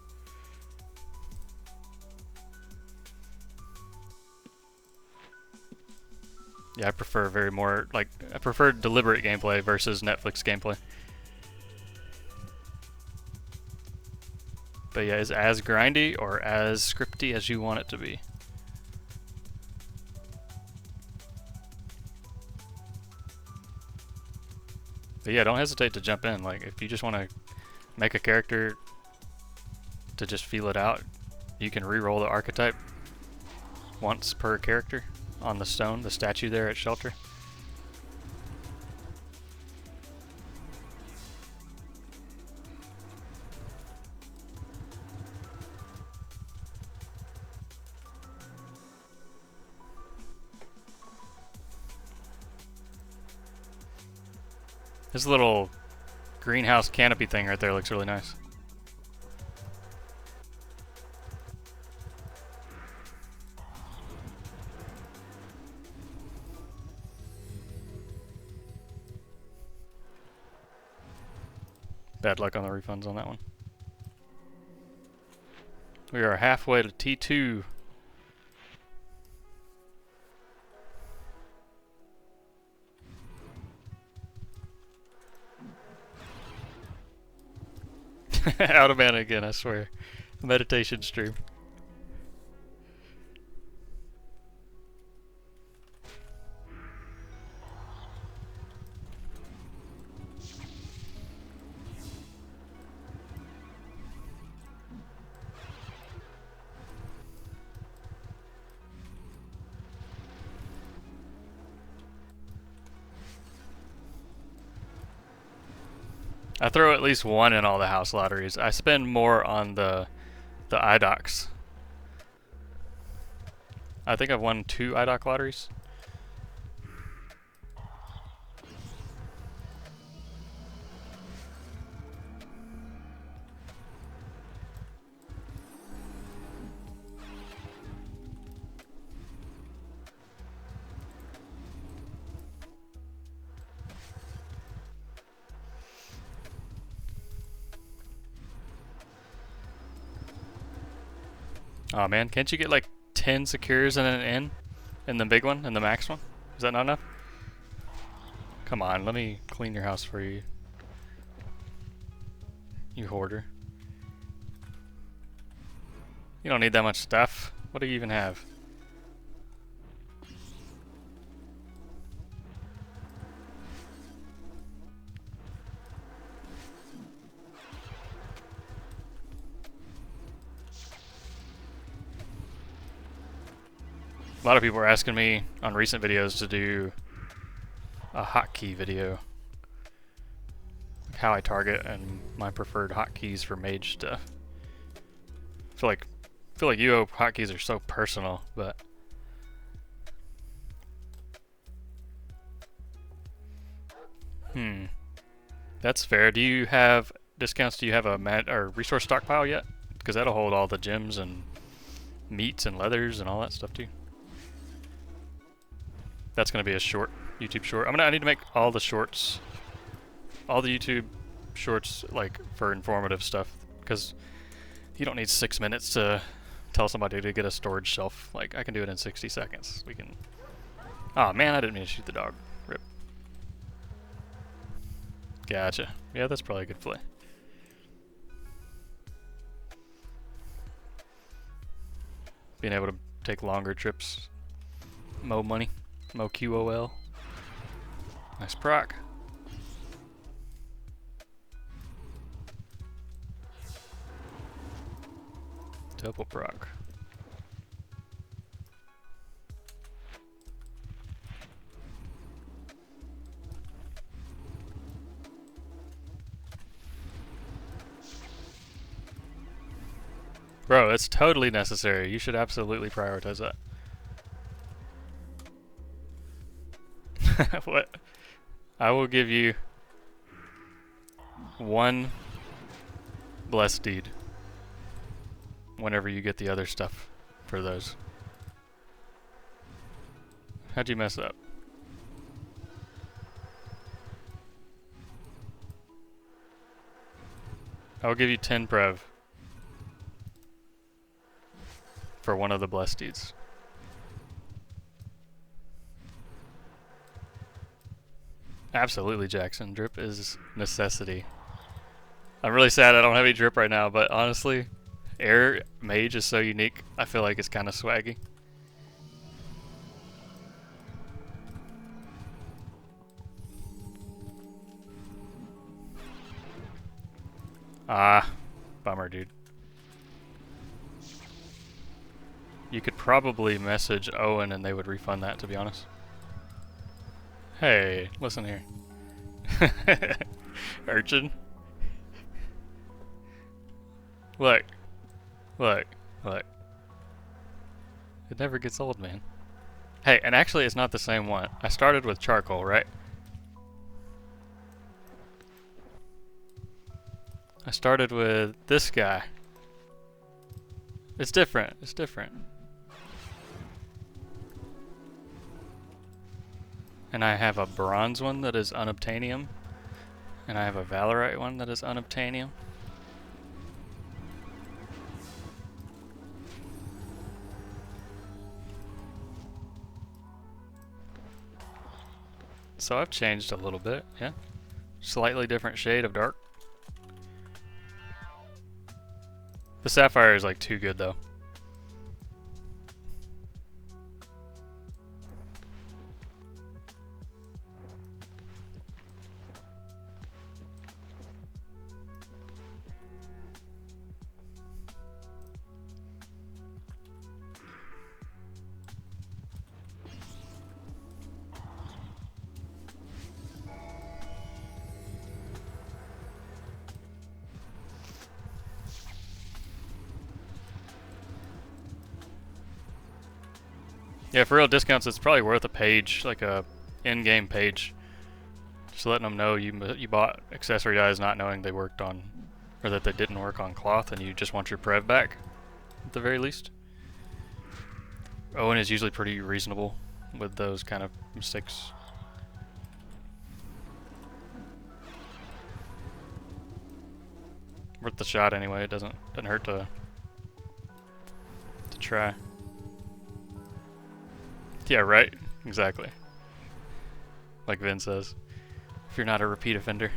Yeah, I prefer I prefer deliberate gameplay versus Netflix gameplay. But yeah, it's as grindy or as scripty as you want it to be. But yeah, don't hesitate to jump in. Like, if you just want to make a character to just feel it out, you can re-roll the archetype once per character on the stone, the statue there at Shelter. This little greenhouse canopy thing right there looks really nice. Bad luck on the refunds on that one. We are halfway to T2. Out of mana again, I swear. Meditation stream. I throw at least one in all the house lotteries. I spend more on the IDOCs. I think I've won 2 IDOC lotteries. Oh man, can't you get like 10 secures and an inn in the big one, in the max one? Is that not enough? Come on, let me clean your house for you. You hoarder. You don't need that much stuff. What do you even have? A lot of people are asking me on recent videos to do a hotkey video. Like how I target and my preferred hotkeys for mage stuff. I feel like UO hotkeys are so personal, but that's fair. Do you have discounts? Do you have a resource stockpile yet? Because that'll hold all the gems and meats and leathers and all that stuff too. That's gonna be a short, YouTube short. I need to make all the shorts, all the YouTube shorts like for informative stuff, because you don't need 6 minutes to tell somebody to get a storage shelf. Like, I can do it in 60 seconds. We can. Oh man, I didn't mean to shoot the dog. Rip. Gotcha. Yeah, that's probably a good play. Being able to take longer trips. Mo money. Mo QOL. Nice proc. Double proc. Bro, it's totally necessary. You should absolutely prioritize that. What? I will give you one blessed deed whenever you get the other stuff for those. How'd you mess up? I will give you 10 prev for one of the blessed deeds. Absolutely, Jackson. Drip is necessity. I'm really sad I don't have any drip right now, but honestly, Air Mage is so unique. I feel like it's kind of swaggy. Ah, bummer, dude. You could probably message Owen and they would refund that, to be honest. Hey, listen here. Urchin. Look. Look. Look. It never gets old, man. Hey, and actually it's not the same one. I started with charcoal, right? I started with this guy. It's different. It's different. And I have a bronze one that is unobtainium. And I have a Valorite one that is unobtainium. So I've changed a little bit, yeah. Slightly different shade of dark. The sapphire is like too good though. Yeah, for real discounts, it's probably worth a page, like a in-game page. Just letting them know you bought accessory dyes not knowing they worked on, or that they didn't work on cloth, and you just want your prev back, at the very least. Owen is usually pretty reasonable with those kind of mistakes. Worth the shot anyway. It doesn't hurt to try. Yeah, right. Exactly. Like Vin says, if you're not a repeat offender.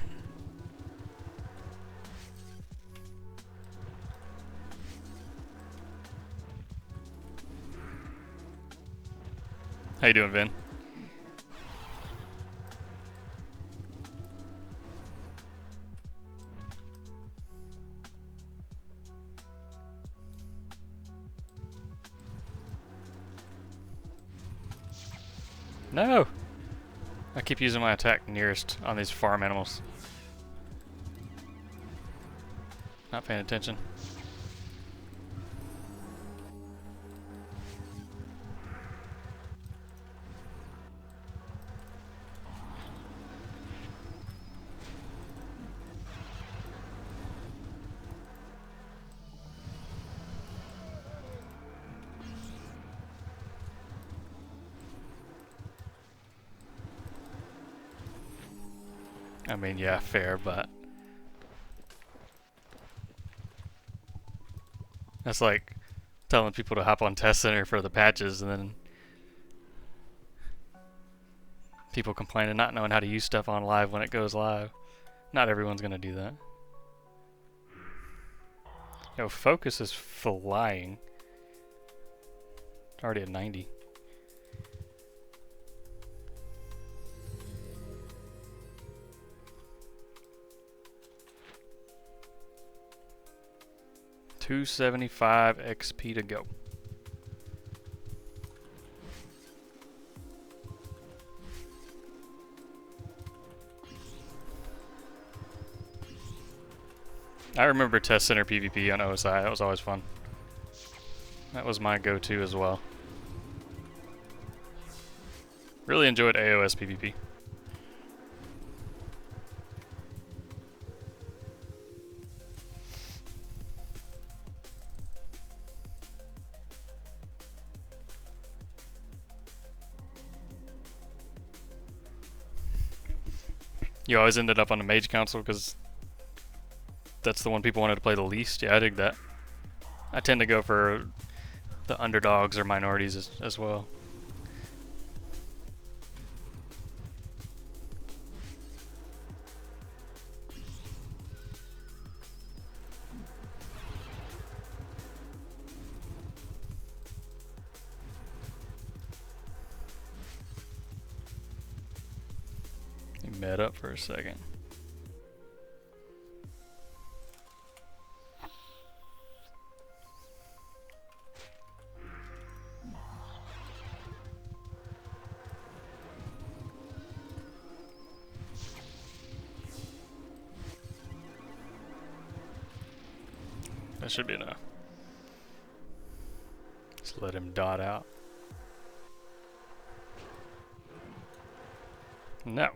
How you doing, Vin? No! I keep using my attack nearest on these farm animals. Not paying attention. I mean, yeah, fair, but that's like telling people to hop on Test Center for the patches and then people complaining not knowing how to use stuff on live when it goes live. Not everyone's gonna do that. Yo, focus is flying. It's already at 90. $275 XP to go. I remember Test Center PvP on OSI. That was always fun. That was my go-to as well. Really enjoyed AOS PvP. You always ended up on the Mage Council because that's the one people wanted to play the least. Yeah, I dig that. I tend to go for the underdogs or minorities as well. You met up for a second. That should be enough. Just let him dot out. No.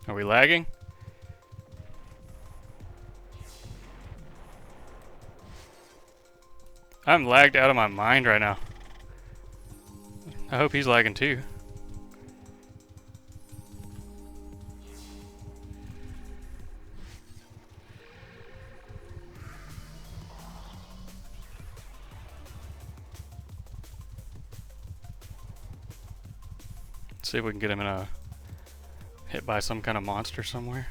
Are we lagging? I'm lagged out of my mind right now. I hope he's lagging too. Let's see if we can get him in a hit by some kind of monster somewhere.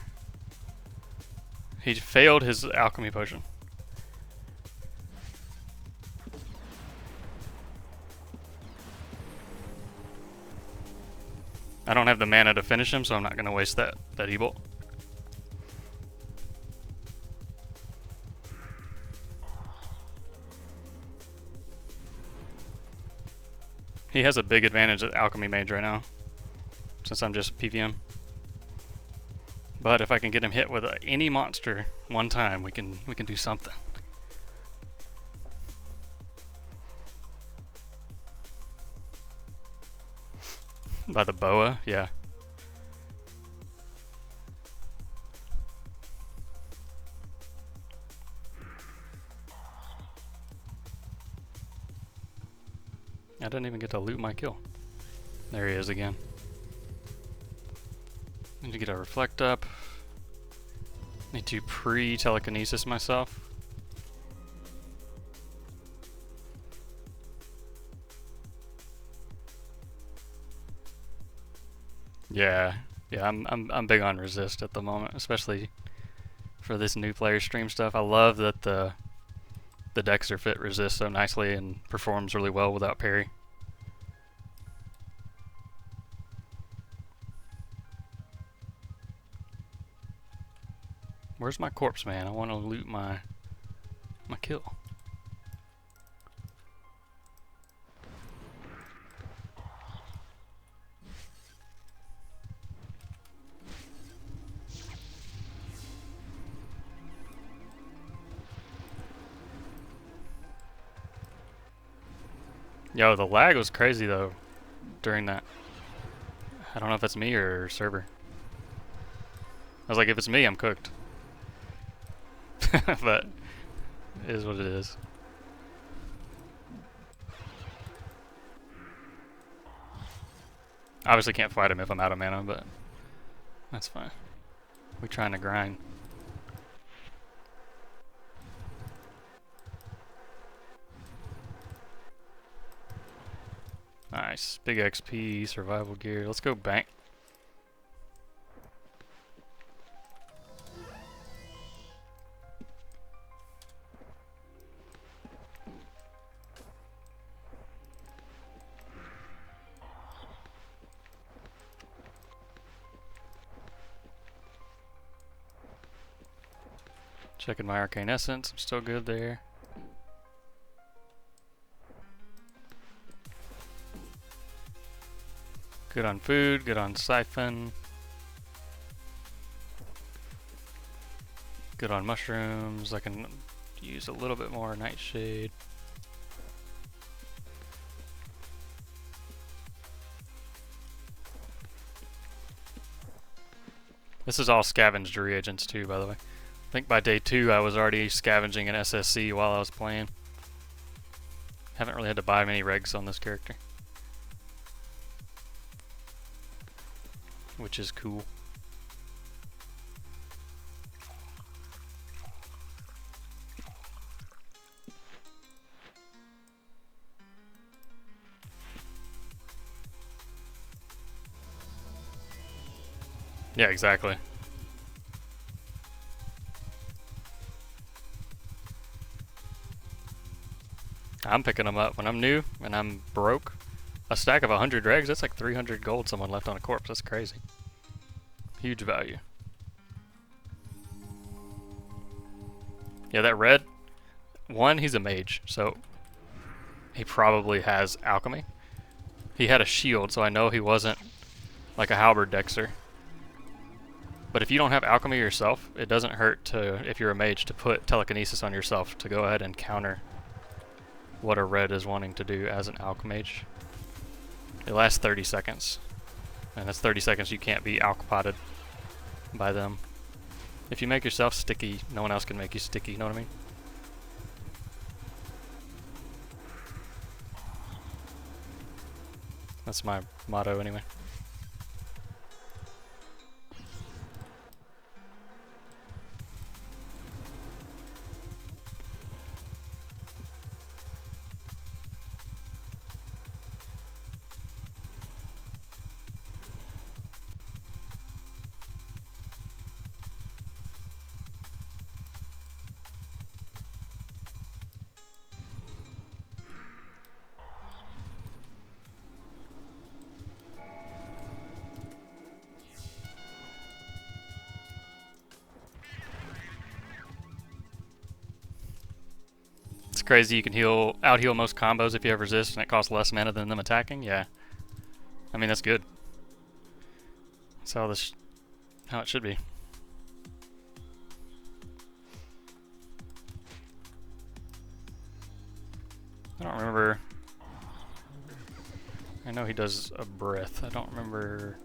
He failed his alchemy potion. I don't have the mana to finish him, so I'm not going to waste that E-bolt. He has a big advantage at Alchemy Mage right now, since I'm just PVM. But if I can get him hit with any monster one time, we can do something. By the boa, yeah. I didn't even get to loot my kill. There he is again. Need to get a reflect up. Need to pre-telekinesis myself. Yeah, I'm big on resist at the moment, especially for this new player stream stuff. I love that the Dexter fit resists so nicely and performs really well without parry. Where's my corpse, man? I want to loot my kill. Yo, the lag was crazy though during that. I don't know if it's me or server. I was like, if it's me, I'm cooked. But it is what it is. Obviously can't fight him if I'm out of mana, but that's fine. We're trying to grind. Nice. Big XP, survival gear. Let's go bank. Checking my Arcane Essence. I'm still good there. Good on food, good on siphon. Good on mushrooms. I can use a little bit more nightshade. This is all scavenged reagents too, by the way. I think by day 2 I was already scavenging an SSC while I was playing. Haven't really had to buy many regs on this character, which is cool. Yeah, exactly. I'm picking them up when I'm new and I'm broke. A stack of 100 regs, that's like 300 gold someone left on a corpse. That's crazy. Huge value. Yeah, that red one, he's a mage, so he probably has alchemy. He had a shield, so I know he wasn't like a halberd dexter. But if you don't have alchemy yourself, it doesn't hurt to, if you're a mage, to put telekinesis on yourself to go ahead and counter what a red is wanting to do as an alchemage. It lasts 30 seconds. And that's 30 seconds you can't be alchpotted by them. If you make yourself sticky, no one else can make you sticky, you know what I mean? That's my motto anyway. It's crazy you can out heal most combos if you have resist and it costs less mana than them attacking. Yeah. I mean, that's good. That's how it should be. I don't remember. I know he does a breath. I don't remember.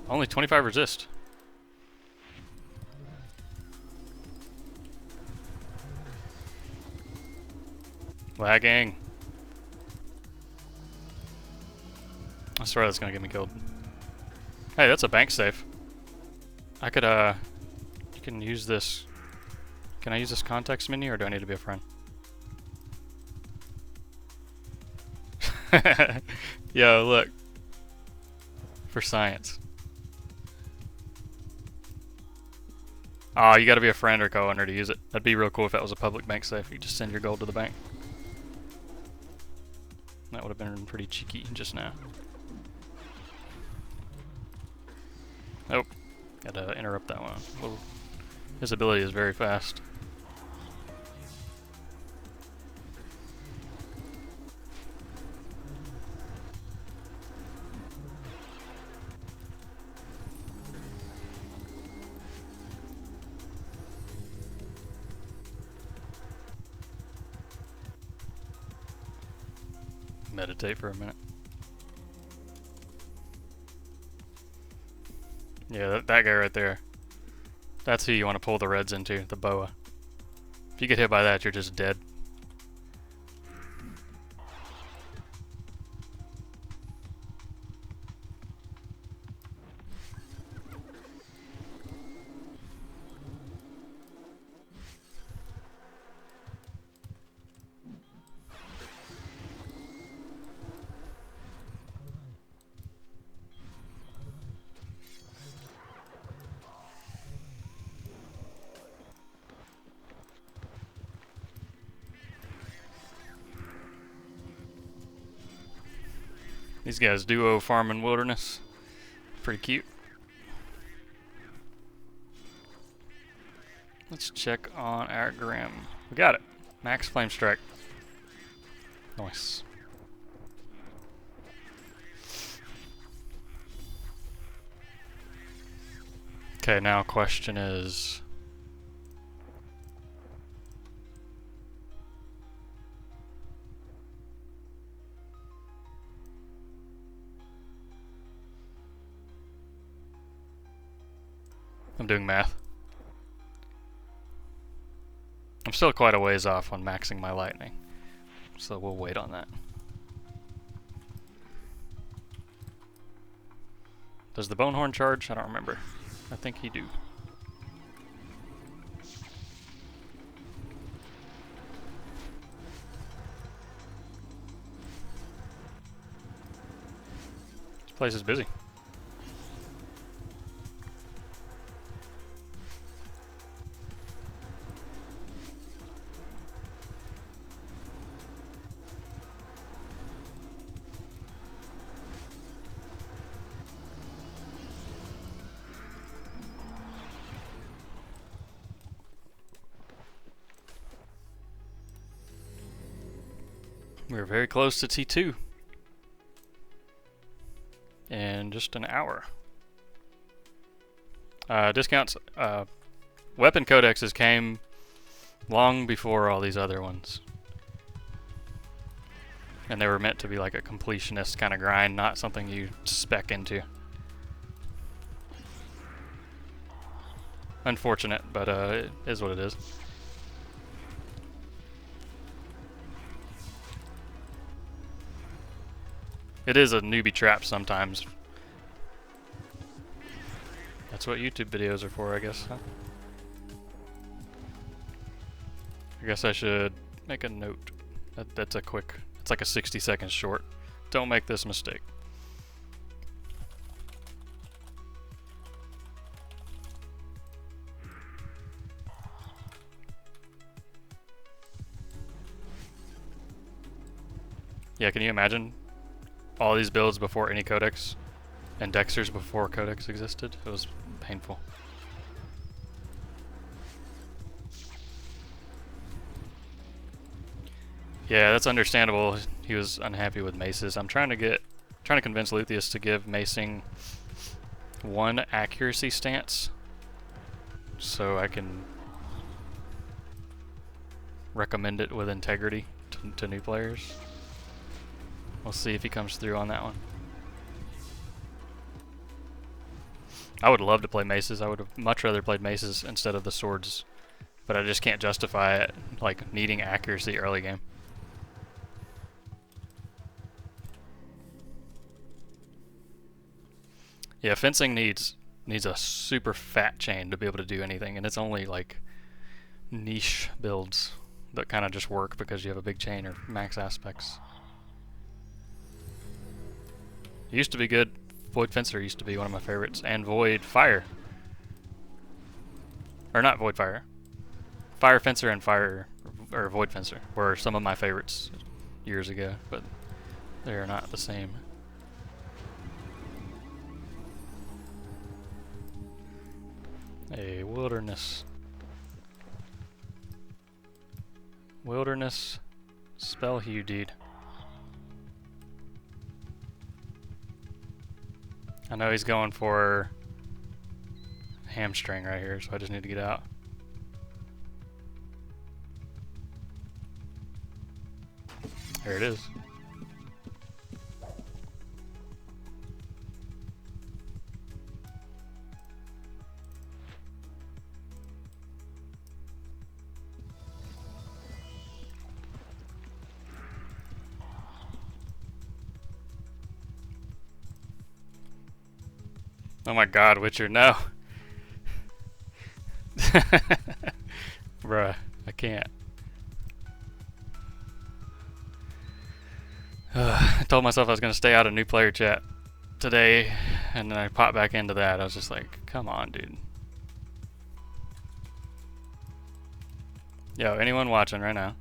Only 25 resist. Lagging. I swear that's gonna get me killed. Hey, that's a bank safe. I could, you can use this. Can I use this context menu or do I need to be a friend? Yo, look. For science. Oh, you gotta be a friend or co-owner to use it. That'd be real cool if that was a public bank safe. You just send your gold to the bank. That would have been pretty cheeky just now. Nope. Gotta interrupt that one. Whoa. His ability is very fast. Meditate for a minute. Yeah, that guy right there. That's who you want to pull the reds into, the boa. If you get hit by that, you're just dead. These guys duo farm in wilderness. Pretty cute. Let's check on our Grim. We got it. Max Flame Strike. Nice. Okay, now question is... I'm doing math. I'm still quite a ways off on maxing my lightning, so we'll wait on that. Does the Bonehorn charge? I don't remember. I think he do. This place is busy. We're very close to T2 in just an hour. Discounts, weapon codexes came long before all these other ones. And they were meant to be like a completionist kind of grind, not something you spec into. Unfortunate, but it is what it is. It is a newbie trap sometimes. That's what YouTube videos are for, I guess, huh? I guess I should make a note. That's a quick, it's like a 60-second short. Don't make this mistake. Yeah, can you imagine all these builds before any codex and Dexters before codex existed? It was painful. Yeah, that's understandable. He was unhappy with maces. I'm trying to convince Luthieus to give macing 1 accuracy stance so I can recommend it with integrity to new players. We'll see if he comes through on that one. I would love to play maces. I would have much rather played maces instead of the swords, but I just can't justify it, like needing accuracy early game. Yeah, fencing needs a super fat chain to be able to do anything, and it's only like niche builds that kind of just work because you have a big chain or max aspects. It used to be good. Void Fencer used to be one of my favorites, and Void Fire. Or not Void Fire. Fire Fencer and Void Fencer were some of my favorites years ago, but they are not the same. A wilderness spell hue deed. I know he's going for hamstring right here, so I just need to get out. There it is. Oh my god, Witcher, no! Bruh, I can't. I told myself I was going to stay out of new player chat today, and then I popped back into that. I was just like, come on, dude. Yo, anyone watching right now?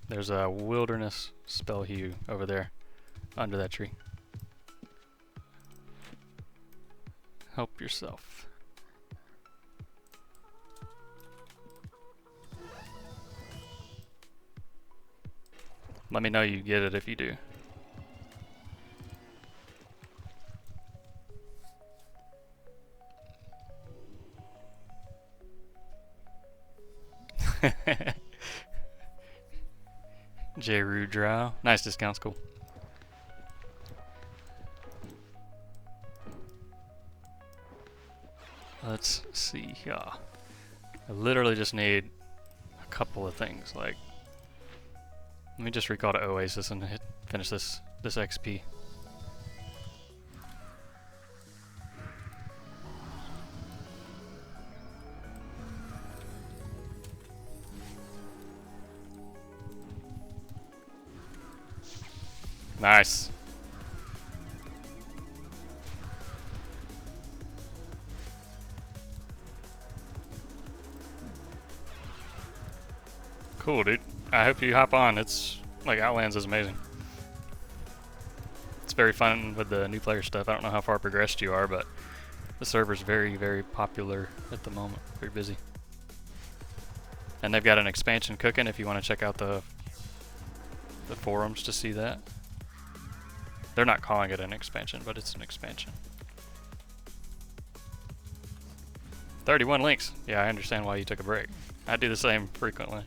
There's a wilderness spell Hue over there under that tree. Help yourself. Let me know you get it if you do. Jeru Drow. Nice discounts, cool. Let's see here. I literally just need a couple of things. Like, let me just recall to Oasis and finish this XP. Nice. Cool, dude. I hope you hop on. It's like Outlands is amazing. It's very fun with the new player stuff. I don't know how far progressed you are, but the server's very, very popular at the moment. Very busy. And they've got an expansion cooking if you want to check out the forums to see that. They're not calling it an expansion, but it's an expansion. 31 links. Yeah, I understand why you took a break. I do the same frequently.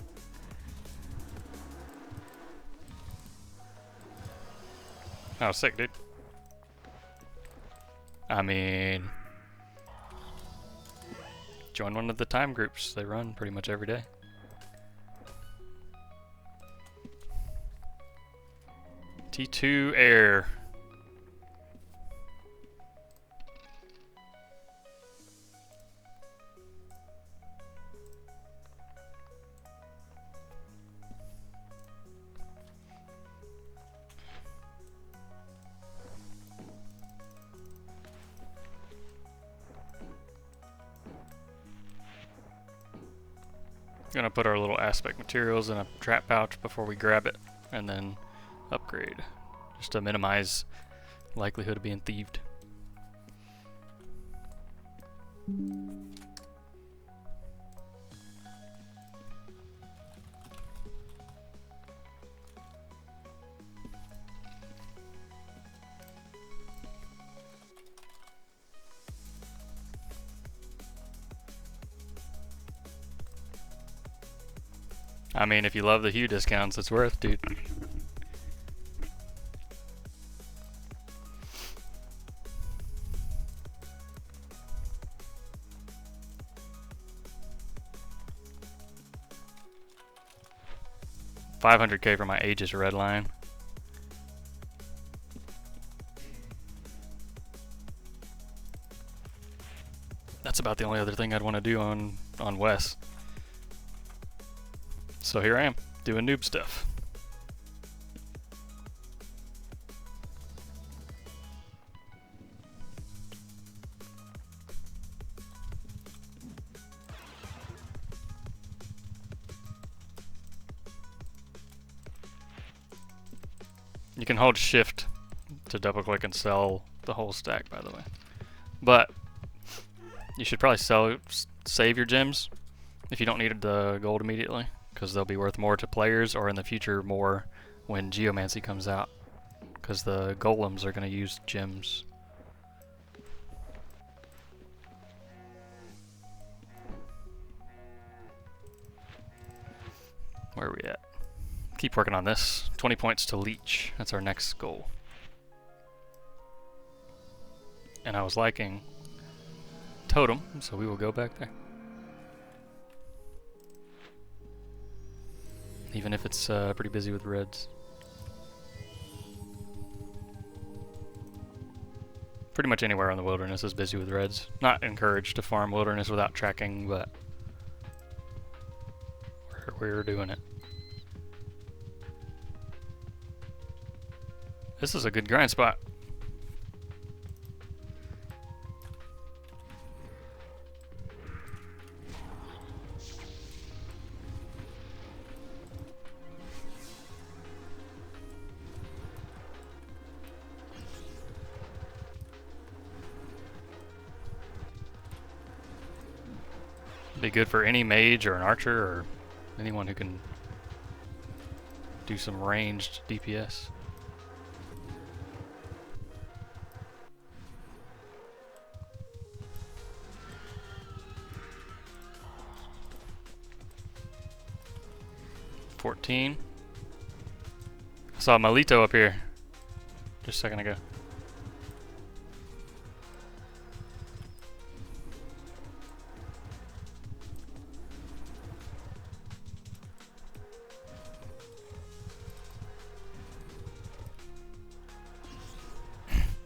Oh, sick, dude. I mean, join one of the time groups. They run pretty much every day. T2 Air. Gonna put our little aspect materials in a trap pouch before we grab it, and then upgrade, just to minimize likelihood of being thieved. I mean, if you love the Hue discounts, it's worth, dude. $500K for my Aegis red line. That's about the only other thing I'd want to do on Wes. So here I am, doing noob stuff. You can hold shift to double click and sell the whole stack, by the way. But you should probably save your gems if you don't need the gold immediately, because they'll be worth more to players, or in the future more when Geomancy comes out, because the golems are going to use gems. Where are we at? Keep working on this. 20 points to leech. That's our next goal. And I was liking Totem, so we will go back there. Even if it's pretty busy with reds. Pretty much anywhere in the wilderness is busy with reds. Not encouraged to farm wilderness without tracking, but we're doing it. This is a good grind spot. Be good for any mage or an archer or anyone who can do some ranged DPS. I saw Malito up here just a second ago.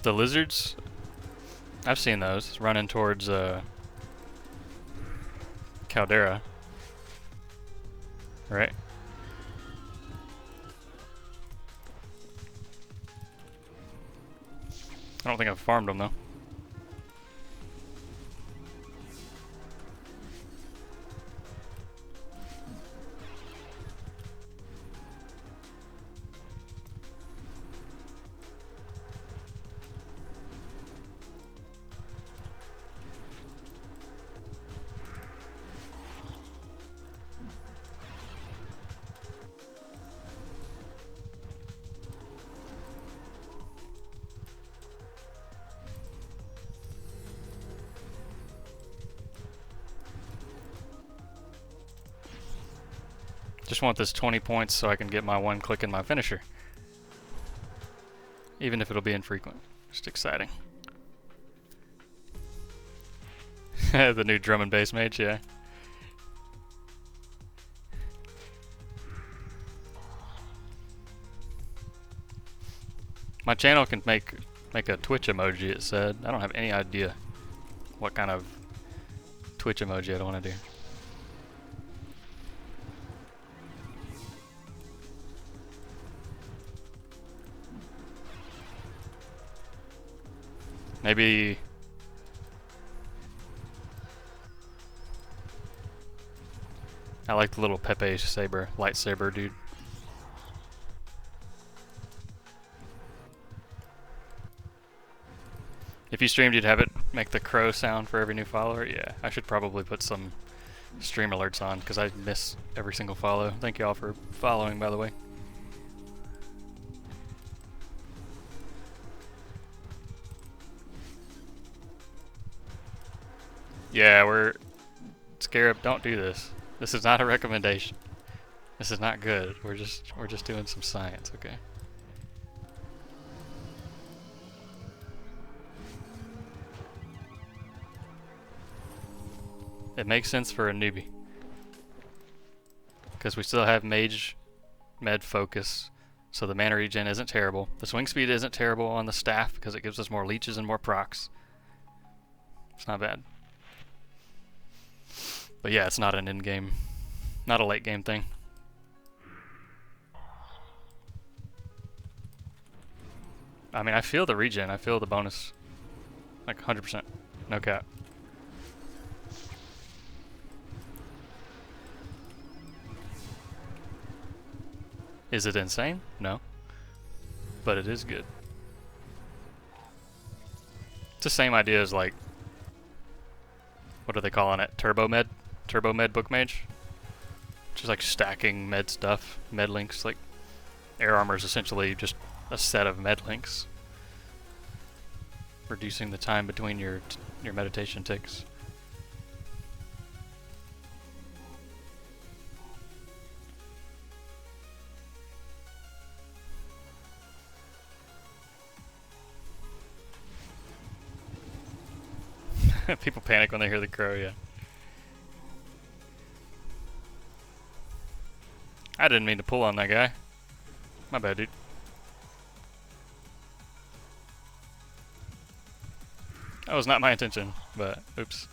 The lizards, I've seen those running towards Caldera, right? I don't think I've farmed them though. Just want this 20 points so I can get my one click in my finisher. Even if it'll be infrequent. Just exciting. The new drum and bass mage, yeah. My channel can make a Twitch emoji, it said. I don't have any idea what kind of Twitch emoji I'd want to do. Maybe I like the little Pepe saber, lightsaber dude. If you streamed, you'd have it make the crow sound for every new follower. Yeah, I should probably put some stream alerts on because I miss every single follow. Thank you all for following, by the way. Yeah, we're Scarab. Don't do this. This is not a recommendation. This is not good. We're just doing some science, okay? It makes sense for a newbie because we still have mage med focus, so the mana regen isn't terrible. The swing speed isn't terrible on the staff because it gives us more leeches and more procs. It's not bad. But yeah, it's not an in-game, not a late game thing. I mean, I feel the regen, I feel the bonus. Like 100%, no cap. Is it insane? No. But it is good. It's the same idea as like, what are they calling it? Turbo Med Book Mage? Just like stacking med stuff, med links. Like air armor is essentially just a set of med links, reducing the time between your meditation ticks. People panic when they hear the crow, yeah. I didn't mean to pull on that guy. My bad, dude. That was not my intention, but oops.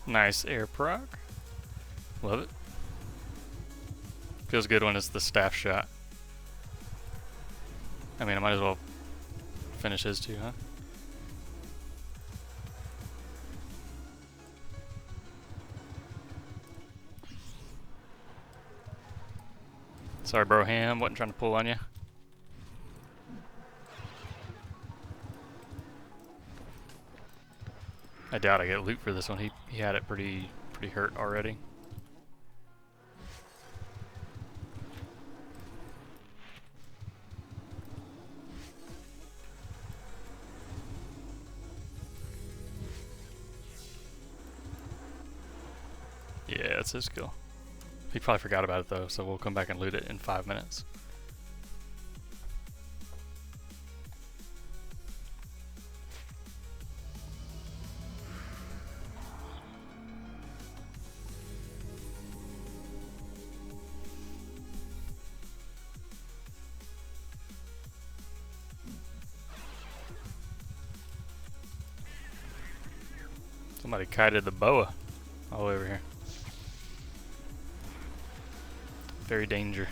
Nice air proc. Love it. Feels good when it's the staff shot. I mean, I might as well finish his too, huh? Sorry, bro ham. Wasn't trying to pull on you. I doubt I get loot for this one. He had it pretty hurt already. Yeah, that's his skill. He probably forgot about it though, so we'll come back and loot it in 5 minutes. Somebody kited the boa all the way over here. Very danger.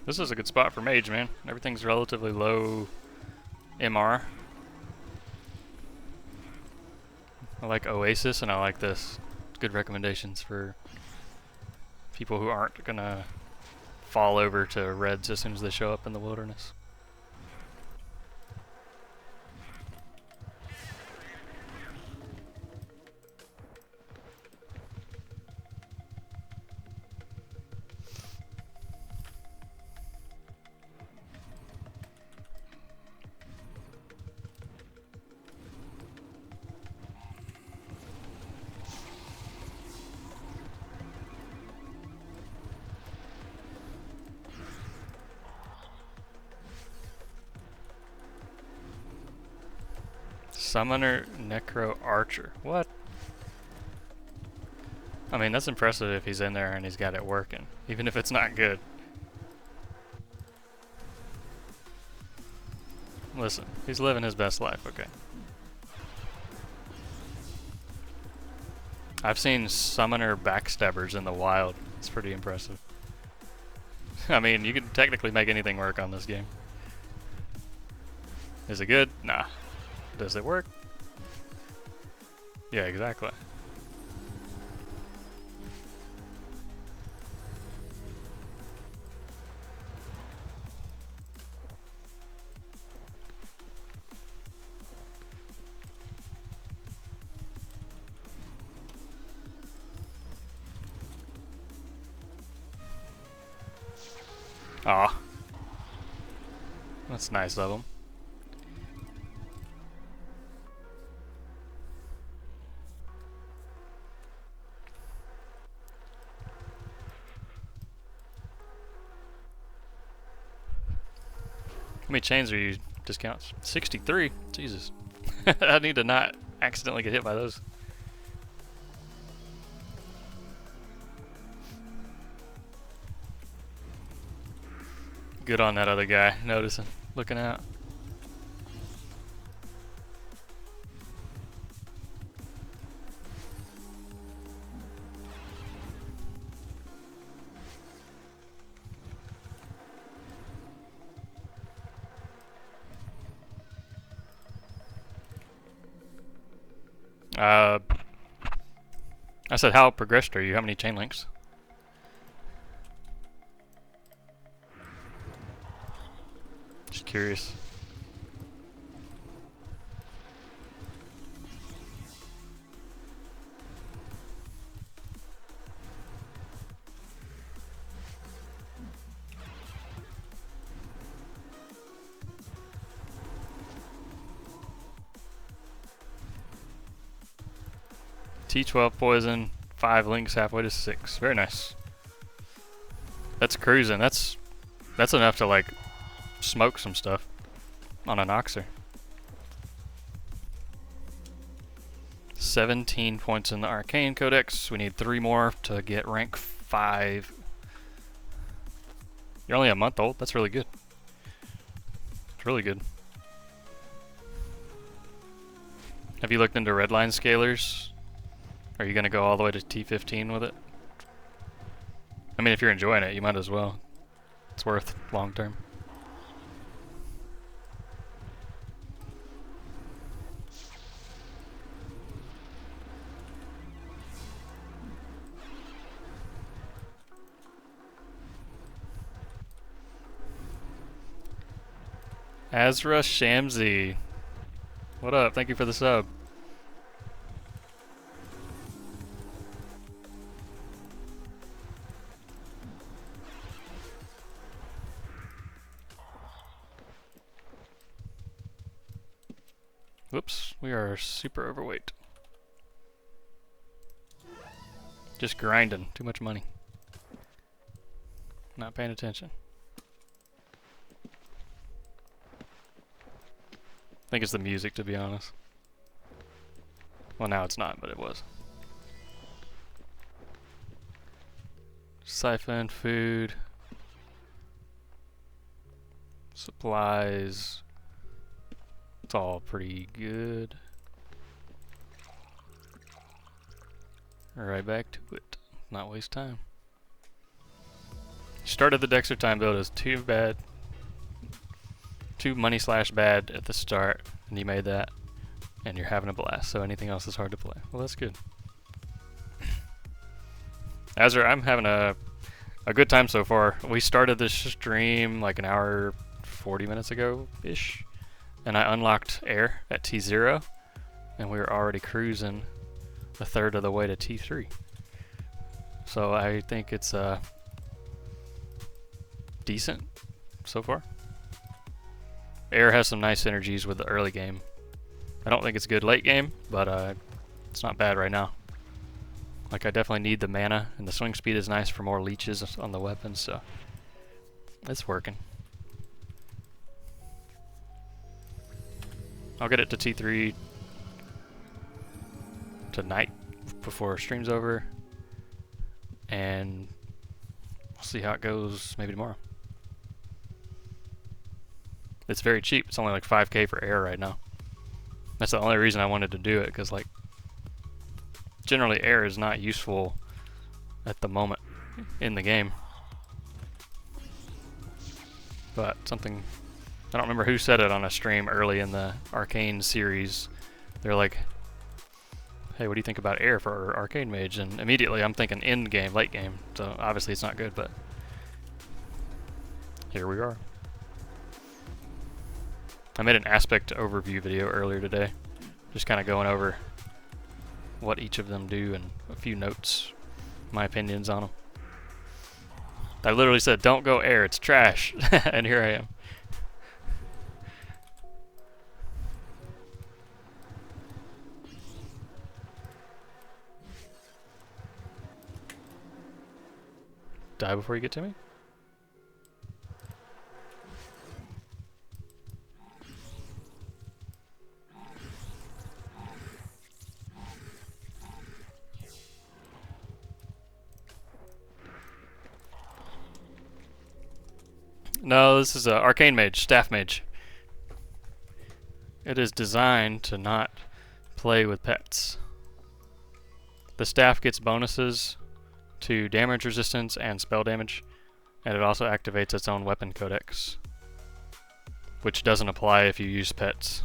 This is a good spot for mage, man. Everything's relatively low MR. I like Oasis and I like this. Good recommendations for people who aren't gonna fall over to reds as soon as they show up in the wilderness. Summoner Necro Archer. What? I mean, that's impressive if he's in there and he's got it working, even if it's not good. Listen, he's living his best life, okay? I've seen Summoner Backstabbers in the wild. It's pretty impressive. I mean, you can technically make anything work on this game. Is it good? Nah. Does it work? Yeah, exactly. Aw. That's nice of him. How many chains are you discounts? 63? Jesus. I need to not accidentally get hit by those. Good on that other guy, noticing, looking out. I said, how progressed are you? How many chain links? Just curious. T12 poison, 5 links halfway to 6. Very nice. That's cruising. That's enough to like smoke some stuff. on an Oxer. 17 points in the Arcane Codex. We need 3 more to get rank 5. You're only a month old. That's really good. It's really good. Have you looked into redline scalers? Are you going to go all the way to T15 with it? I mean, if you're enjoying it, you might as well. It's worth long term. Azra Shamsi. What up? Thank you for the sub. Whoops, we are super overweight. Just grinding. Too much money. Not paying attention. I think it's the music, to be honest. Well, now it's not, but it was. Siphon, food, supplies. It's all pretty good. Right back to it. Not waste time. Started the Dexter time build as too bad. Too money slash bad at the start, and you made that, and you're having a blast, so anything else is hard to play. Well, that's good. Azra, I'm having a good time so far. We started this stream like an hour 40 minutes ago-ish, and I unlocked air at T0, and we were already cruising a third of the way to T3. So I think it's decent so far. Air has some nice synergies with the early game. I don't think it's good late game, but it's not bad right now. Like, I definitely need the mana, and the swing speed is nice for more leeches on the weapons, so it's working. I'll get it to T3 tonight before stream's over, and we'll see how it goes maybe tomorrow. It's very cheap. It's only like 5k for air right now. That's the only reason I wanted to do it, because like generally air is not useful at the moment in the game. But something, I don't remember who said it on a stream early in the Arcane series. They're like, hey, what do you think about air for Arcane Mage? And immediately I'm thinking end game, late game. So obviously it's not good, but here we are. I made an aspect overview video earlier today, just kind of going over what each of them do and a few notes, my opinions on them. I literally said, don't go air, it's trash, and here I am. Die before you get to me? No, this is a Arcane Mage, Staff Mage. It is designed to not play with pets. The staff gets bonuses to damage resistance and spell damage, and it also activates its own weapon codex, which doesn't apply if you use pets.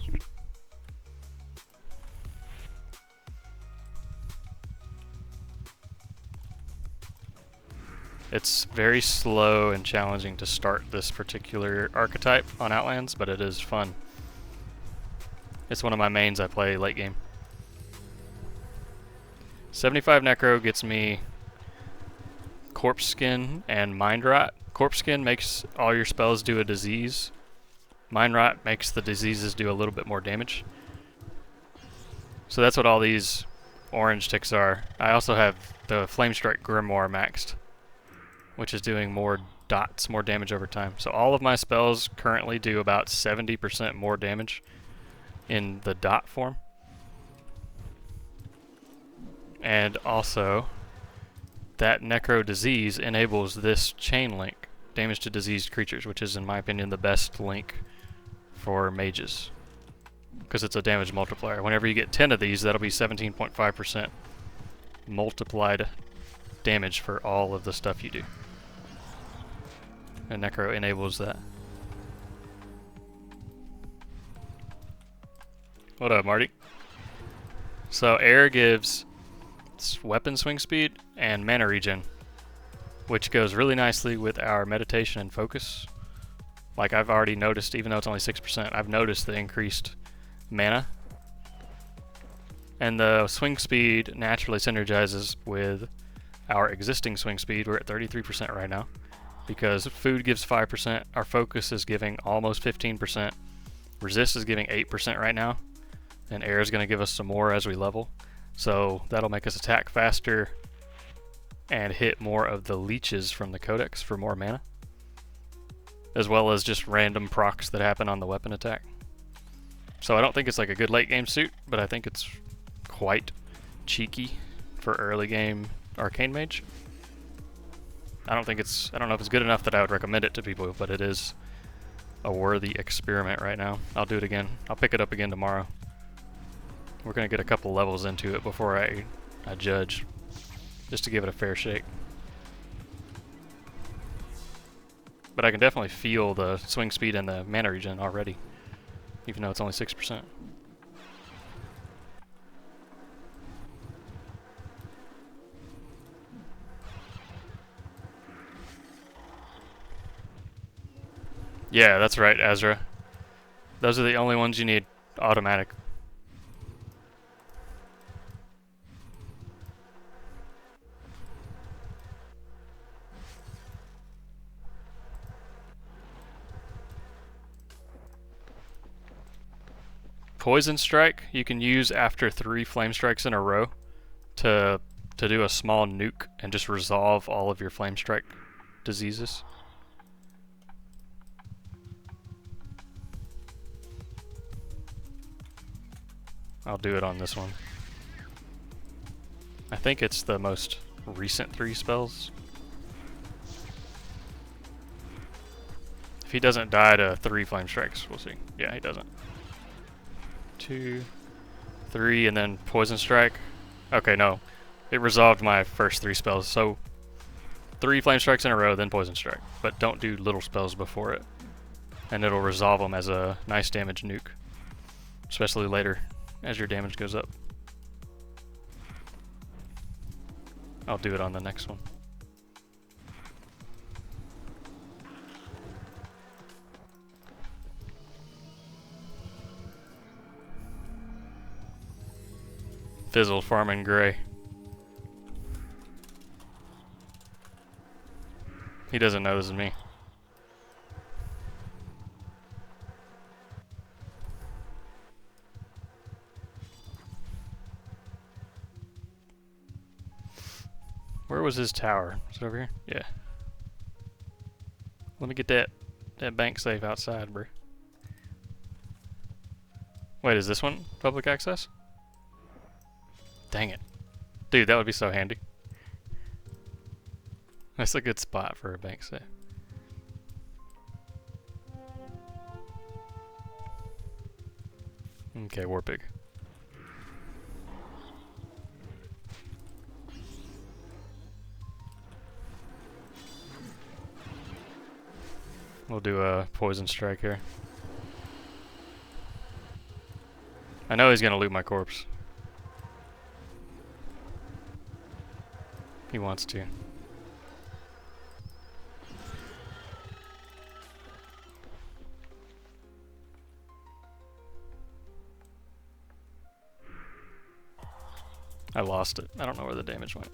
It's very slow and challenging to start this particular archetype on Outlands, but it is fun. It's one of my mains I play late game. 75 Necro gets me Corpse Skin and Mind Rot. Corpse Skin makes all your spells do a disease. Mind Rot makes the diseases do a little bit more damage. So that's what all these orange ticks are. I also have the Flame Strike Grimoire maxed, which is doing more dots more damage over time. So all of my spells currently do about 70% more damage in the dot form. And also, that Necro Disease enables this chain link, damage to diseased creatures, which is, in my opinion, the best link for mages, because it's a damage multiplier. Whenever you get 10 of these, that'll be 17.5% multiplied damage for all of the stuff you do. And Necro enables that. What up, Marty? So air gives weapon swing speed and mana regen, which goes really nicely with our meditation and focus. Like I've already noticed, even though it's only 6%, I've noticed the increased mana. And the swing speed naturally synergizes with our existing swing speed. We're at 33% right now, because food gives 5%, our focus is giving almost 15%, resist is giving 8% right now, and air is going to give us some more as we level. So that'll make us attack faster and hit more of the leeches from the codex for more mana, as well as just random procs that happen on the weapon attack. So I don't think it's like a good late game suit, but I think it's quite cheeky for early game Arcane Mage. I don't know if it's good enough that I would recommend it to people, but it is a worthy experiment right now. I'll do it again. I'll pick it up again tomorrow. We're going to get a couple levels into it before I judge, just to give it a fair shake. But I can definitely feel the swing speed and the mana regen already, even though it's only 6%. Yeah, that's right, Azra. Those are the only ones you need automatic. Poison Strike you can use after 3 Flame Strikes in a row to do a small nuke and just resolve all of your Flame Strike diseases. I'll do it on this one. I think it's the most recent 3 spells. If he doesn't die to 3 Flame Strikes, we'll see. Yeah, he doesn't. 2, 3, and then Poison Strike. Okay, no. It resolved my first 3 spells. So 3 Flame Strikes in a row, then Poison Strike. But don't do little spells before it, and it'll resolve them as a nice damage nuke, especially later as your damage goes up. I'll do it on the next one. Fizzle farming gray. He doesn't know this is me. Where was his tower? Is it over here? Yeah. Let me get that bank safe outside, bro. Wait, is this one public access? Dang it. Dude, that would be so handy. That's a good spot for a bank safe. Okay, Warpig. We'll do a Poison Strike here. I know he's gonna loot my corpse. He wants to. I lost it. I don't know where the damage went.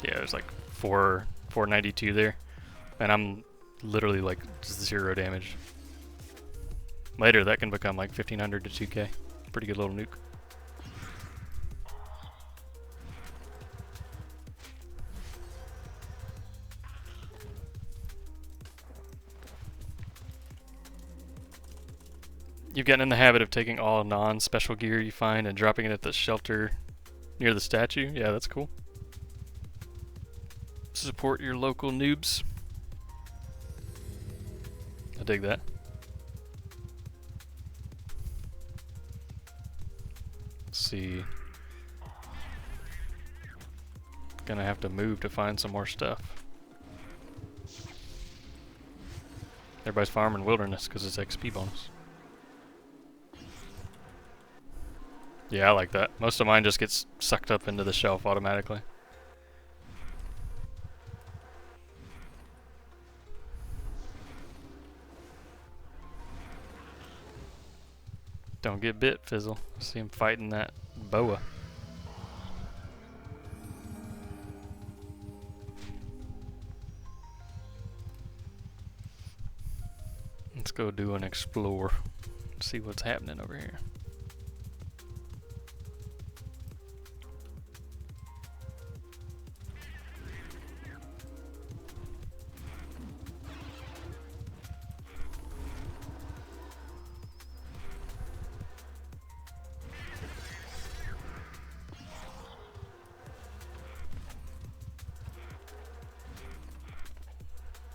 Yeah, there's like 492 there, and I'm literally like 0 damage. Later that can become like 1500 to 2k. Pretty good little nuke. You've gotten in the habit of taking all non-special gear you find and dropping it at the shelter near the statue? Yeah, that's cool. Support your local noobs. I dig that. Let's see. Gonna have to move to find some more stuff. Everybody's farming wilderness because it's XP bonus. Yeah, I like that. Most of mine just gets sucked up into the shelf automatically. Don't get bit, Fizzle. See him fighting that boa. Let's go do an explore. See what's happening over here.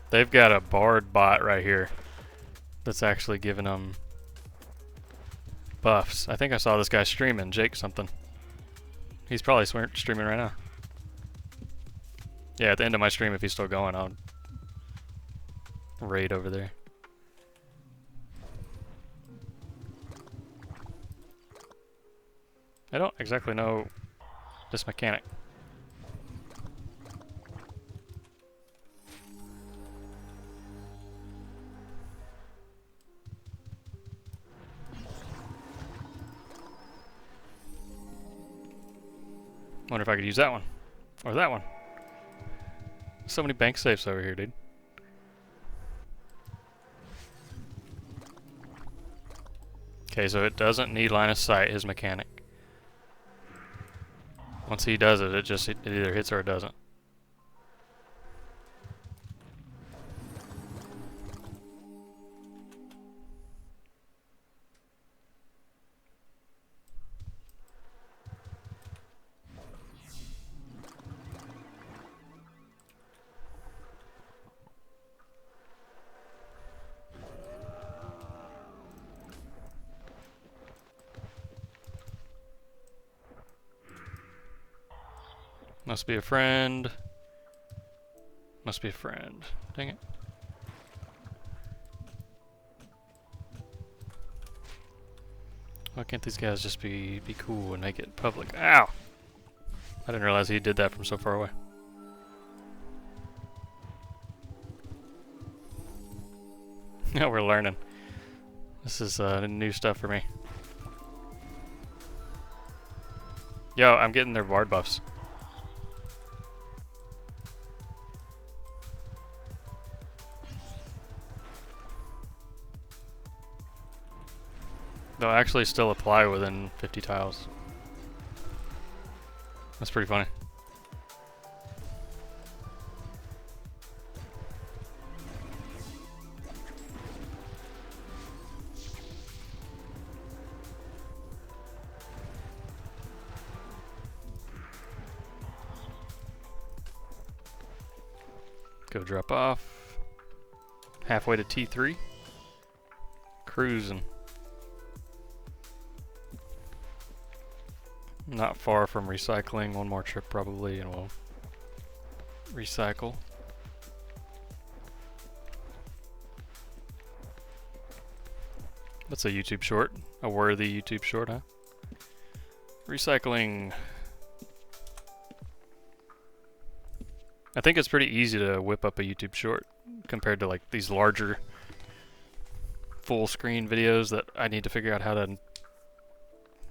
They've got a bard bot right here that's actually giving them buffs. I think I saw this guy streaming, Jake something. He's probably streaming right now. Yeah, at the end of my stream, if he's still going, I'll raid over there. I don't exactly know this mechanic. Wonder if I could use that one. Or that one. So many bank safes over here, dude. Okay, so it doesn't need line of sight, his mechanic. Once he does it, it either hits or it doesn't. Must be a friend. Must be a friend. Dang it. Why can't these guys just be cool and make it public? Ow! I didn't realize he did that from so far away. Yeah, we're learning. This is new stuff for me. Yo, I'm getting their bard buffs. They'll actually still apply within 50 tiles. That's pretty funny. Go drop off. Halfway to T3. Cruising. Not far from recycling. One more trip probably and we'll recycle. That's a YouTube short. A worthy YouTube short, huh? Recycling. I think it's pretty easy to whip up a YouTube short compared to like these larger full screen videos that I need to figure out how to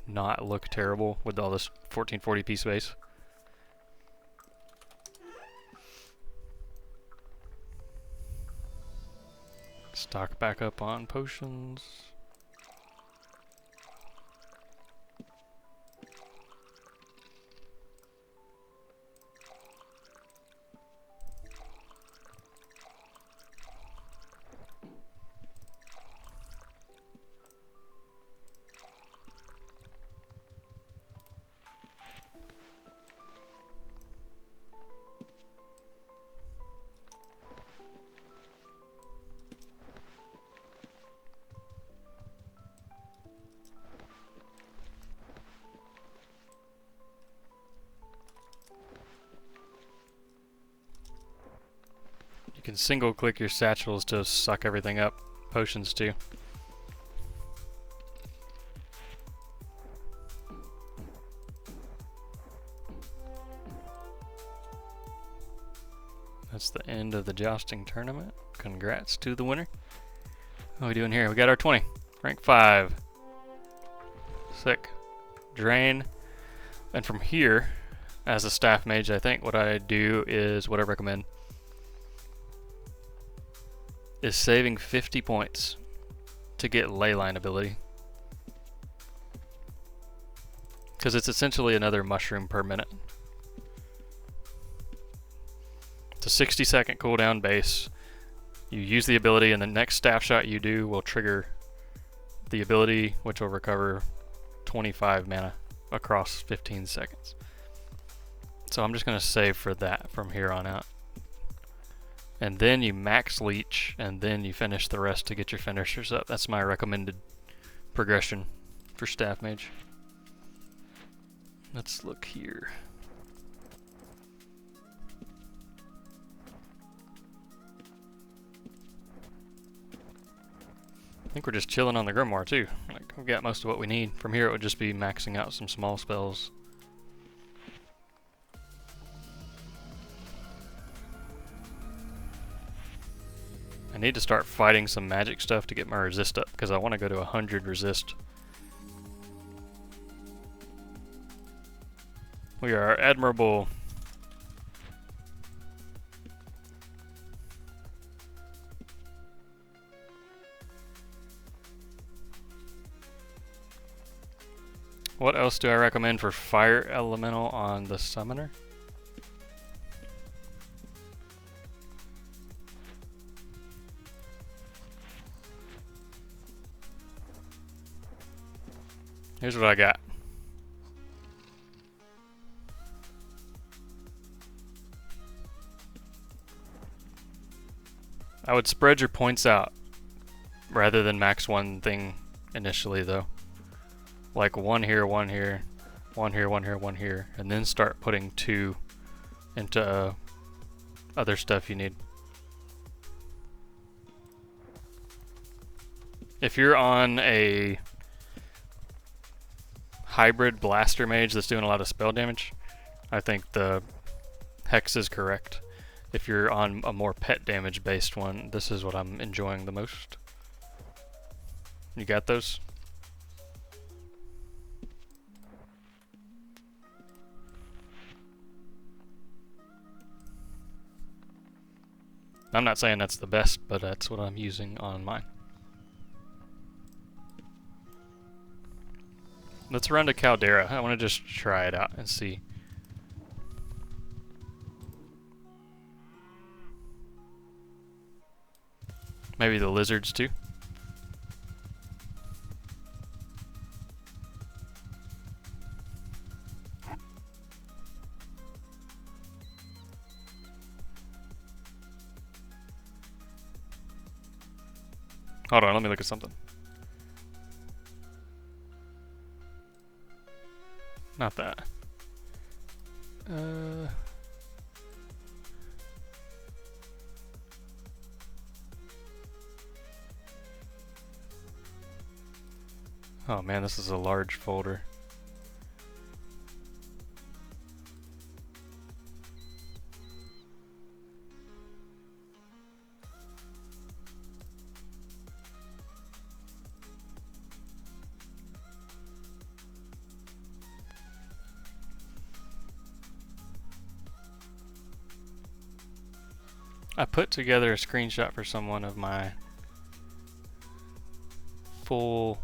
not look terrible with all this 1440p space. Stock back up on potions. You can single click your satchels to suck everything up. Potions too. That's the end of the jousting tournament. Congrats to the winner. What are we doing here? We got our 20. Rank 5. Sick. Drain. And from here, as a staff mage, I think what I do is what I recommend is saving 50 points to get leyline ability. Because it's essentially another mushroom per minute. It's a 60-second cooldown base. You use the ability, and the next staff shot you do will trigger the ability, which will recover 25 mana across 15 seconds. So I'm just going to save for that from here on out. And then you max leech, and then you finish the rest to get your finishers up. That's my recommended progression for staff mage. Let's look here. I think we're just chilling on the Grimoire too. Like, we've got most of what we need. From here it would just be maxing out some small spells. I need to start fighting some magic stuff to get my resist up, because I want to go to 100 resist. We are admirable. What else do I recommend for fire elemental on the summoner? Here's what I got. I would spread your points out rather than max one thing initially though. Like one here, one here, one here, one here, one here, and then start putting 2 into other stuff you need. If you're on a hybrid blaster mage that's doing a lot of spell damage, I think the hex is correct. If you're on a more pet damage based one, this is what I'm enjoying the most. You got those? I'm not saying that's the best, but that's what I'm using on mine. Let's run to Caldera. I want to just try it out and see. Maybe the lizards too. Hold on, let me look at something. Not that. Oh man, this is a large folder. I put together a screenshot for someone of my full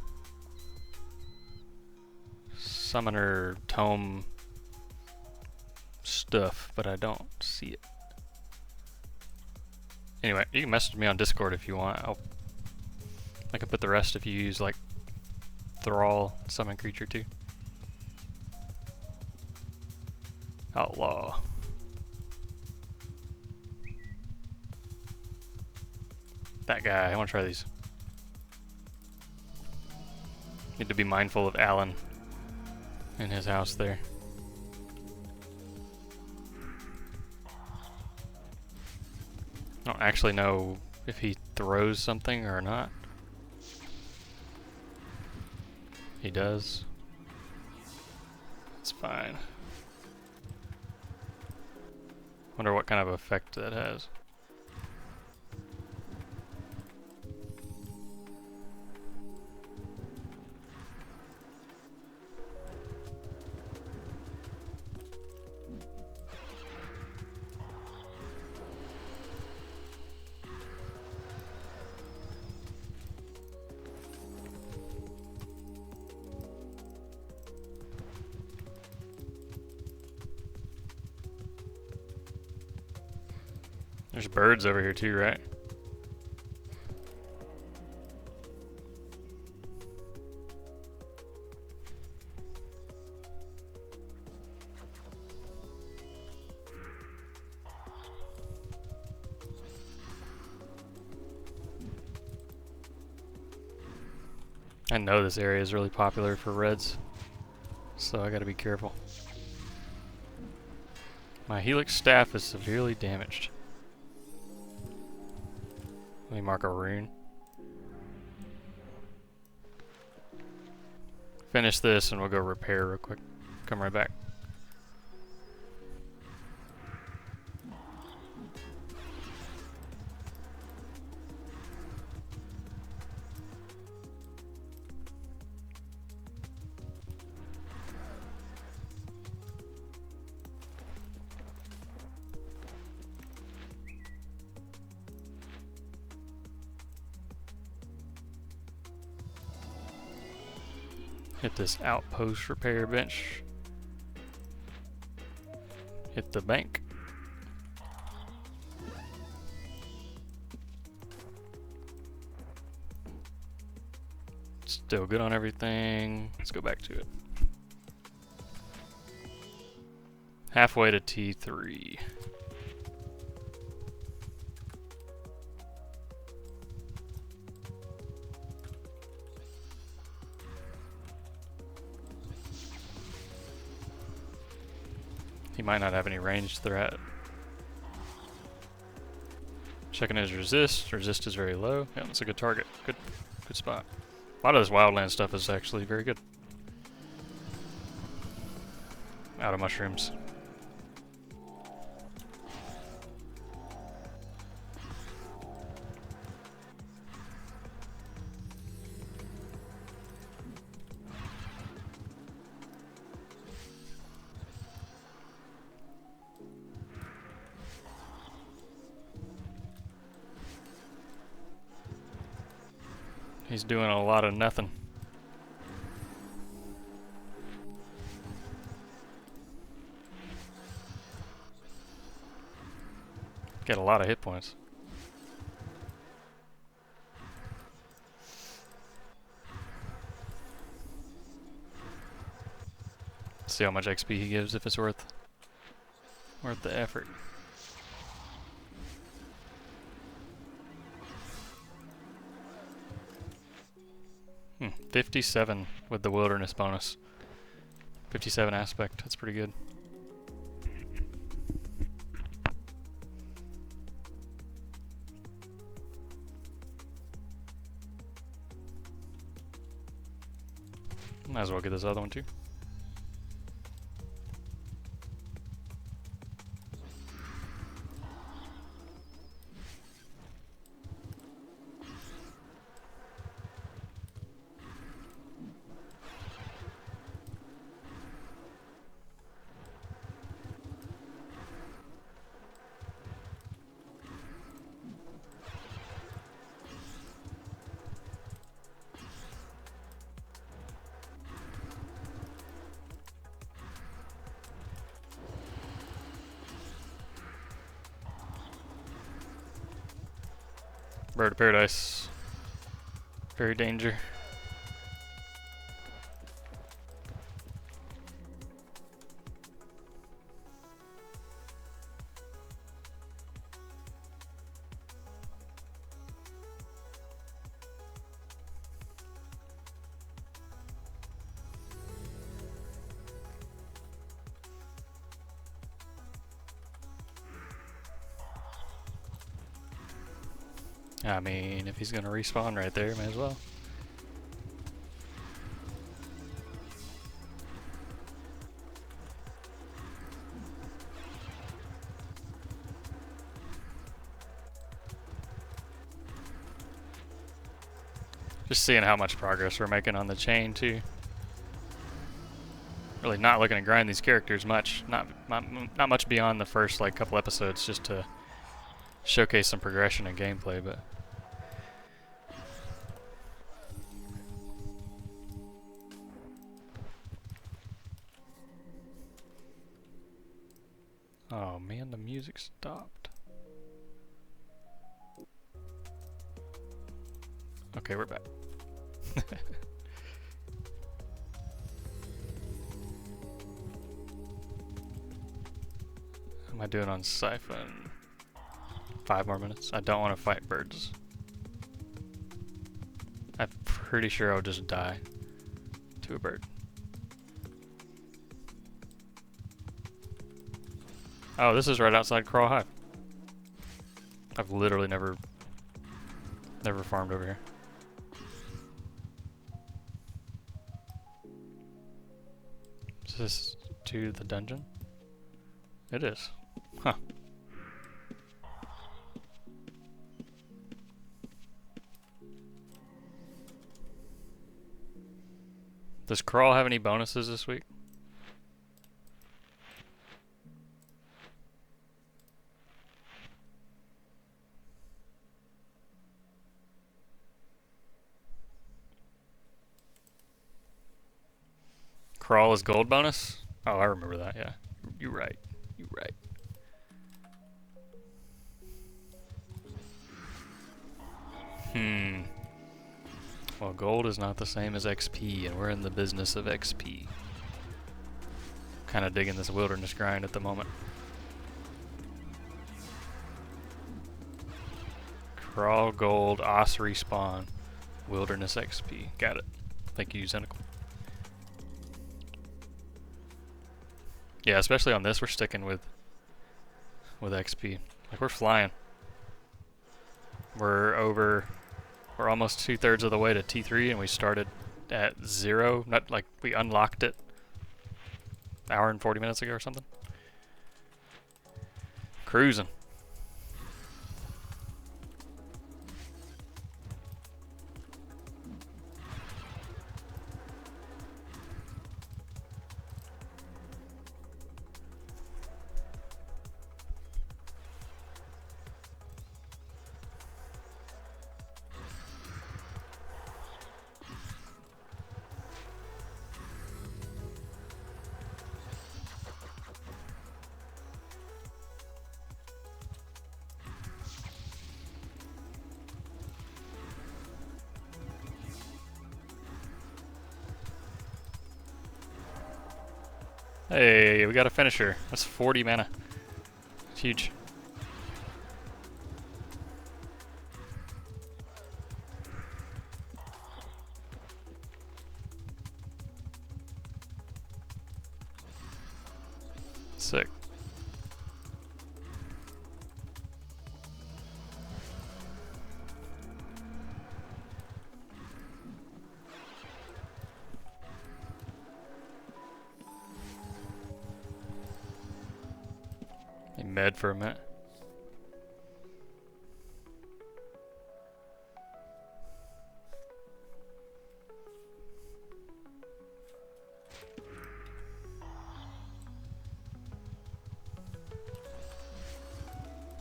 summoner tome stuff, but I don't see it. Anyway, you can message me on Discord if you want. I can put the rest if you use like Thrall summon creature too. Outlaw. That guy, I want to try these. Need to be mindful of Alan in his house there. I don't actually know if he throws something or not. He does. It's fine. Wonder what kind of effect that has. There's birds over here too, right? I know this area is really popular for reds, so I gotta be careful. My helix staff is severely damaged. Let me mark a rune. Finish this and we'll go repair real quick. Come right back. Hit this outpost repair bench. Hit the bank. Still good on everything. Let's go back to it. Halfway to T3. He might not have any ranged threat. Checking his resist. Resist is very low. Yeah, that's a good target. Good spot. A lot of this wildland stuff is actually very good. Out of mushrooms. He's doing a lot of nothing. Get a lot of hit points. See how much XP he gives if it's worth the effort. 57 with the wilderness bonus. 57 aspect, that's pretty good. Might as well get this other one too. Bird of paradise. Very danger. I mean, if he's gonna respawn right there, may as well. Just seeing how much progress we're making on the chain too. Really not looking to grind these characters much. Not much beyond the first like couple episodes, just to showcase some progression in gameplay, but. Oh man, the music stopped. Okay, we're back. How am I doing on Siphon? 5 more minutes. I don't want to fight birds. I'm pretty sure I'll just die to a bird. Oh, this is right outside Crawl Hive. I've literally never farmed over here. Is this to the dungeon? It is. Huh. Does Crawl have any bonuses this week? Crawl is gold bonus? Oh, I remember that, yeah. You're right. You're right. Well, gold is not the same as XP, and we're in the business of XP. Kind of digging this wilderness grind at the moment. Crawl, gold, Os respawn, wilderness XP. Got it. Thank you, Zenical. Yeah, especially on this, we're sticking with XP. Like, we're flying. We're almost 2/3 of the way to T3, and we started at 0. Not like we unlocked it an hour and 40 minutes ago or something. Cruising. Hey, we got a finisher. That's 40 mana. It's huge. Sick. Med for a minute.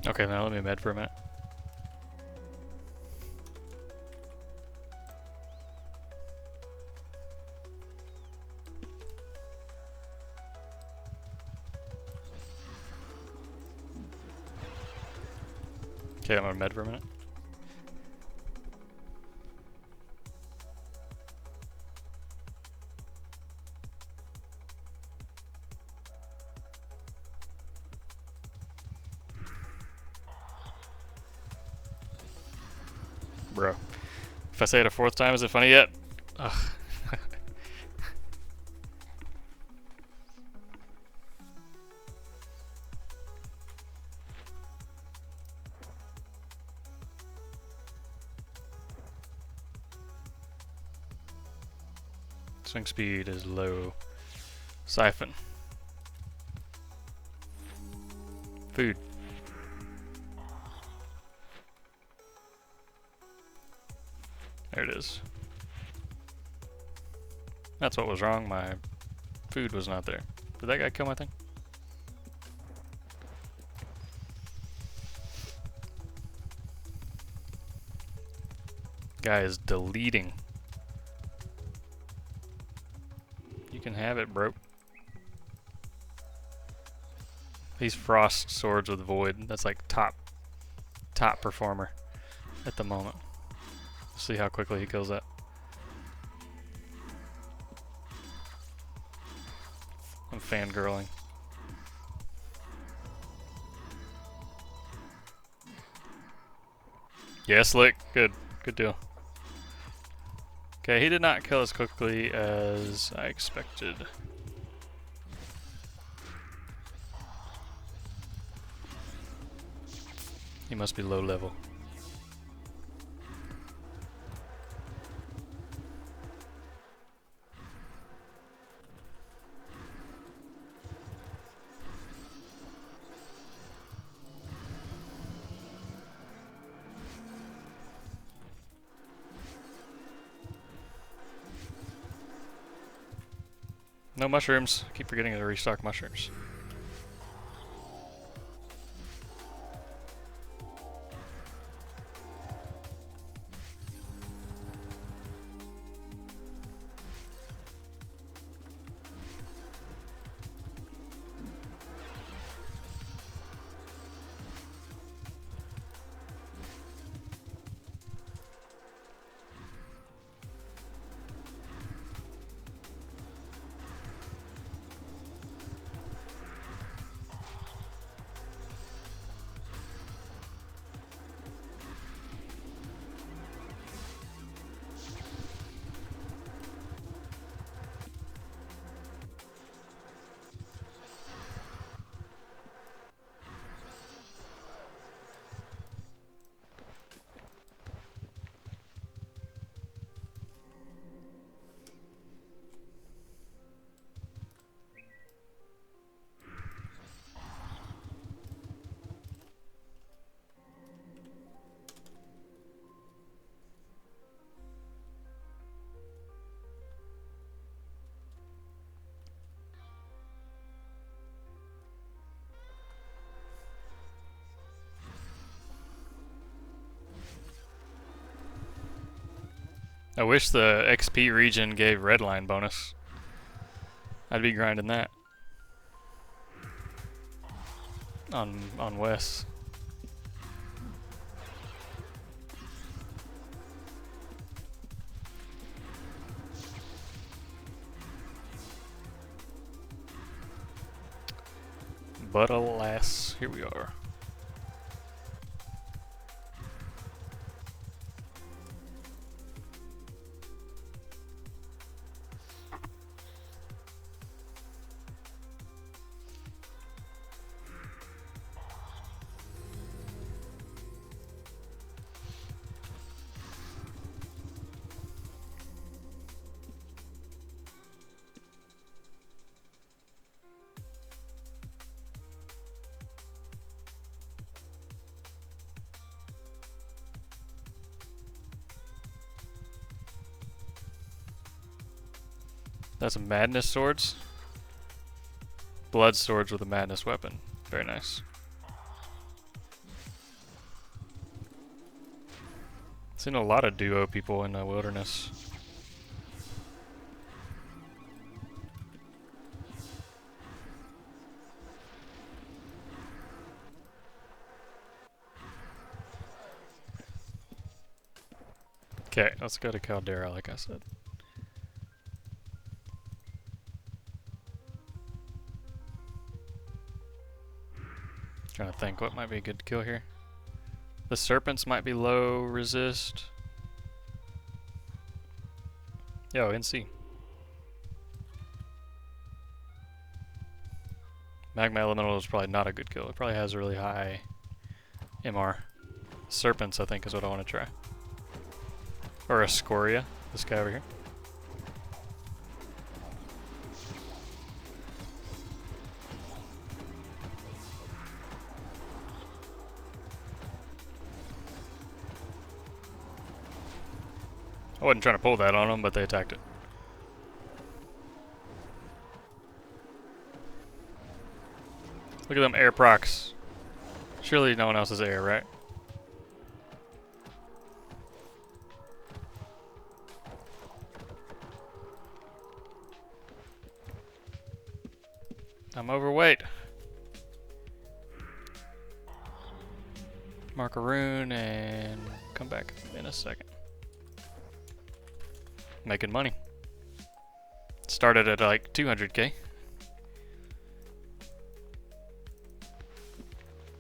Okay, now let me med for a minute. Okay, I'm gonna med for a minute. Bro. If I say it a fourth time, is it funny yet? Ugh. Swing speed is low. Siphon. Food. There it is. That's what was wrong. My food was not there. Did that guy kill my thing? Guy is deleting. You can have it, bro. These frost swords with void. That's like top performer at the moment. See how quickly he kills that. I'm fangirling. Yeah, slick. Good. Good deal. Okay, he did not kill as quickly as I expected. He must be low level. No mushrooms. Keep forgetting to restock mushrooms. I wish the XP region gave redline bonus. I'd be grinding that. On Wes. But alas, here we are. That's a madness swords. Blood swords with a madness weapon. Very nice. Seen a lot of duo people in the wilderness. Okay, let's go to Caldera like I said. Trying to think what might be a good kill here. The serpents might be low resist. Yo, NC. Magma Elemental is probably not a good kill. It probably has a really high MR. Serpents, I think, is what I want to try. Or a Scoria, this guy over here. I wasn't trying to pull that on them, but they attacked it. Look at them air procs. Surely no one else is air, right? I'm overweight. Mark a rune and come back in a second. Making money. Started at like 200k.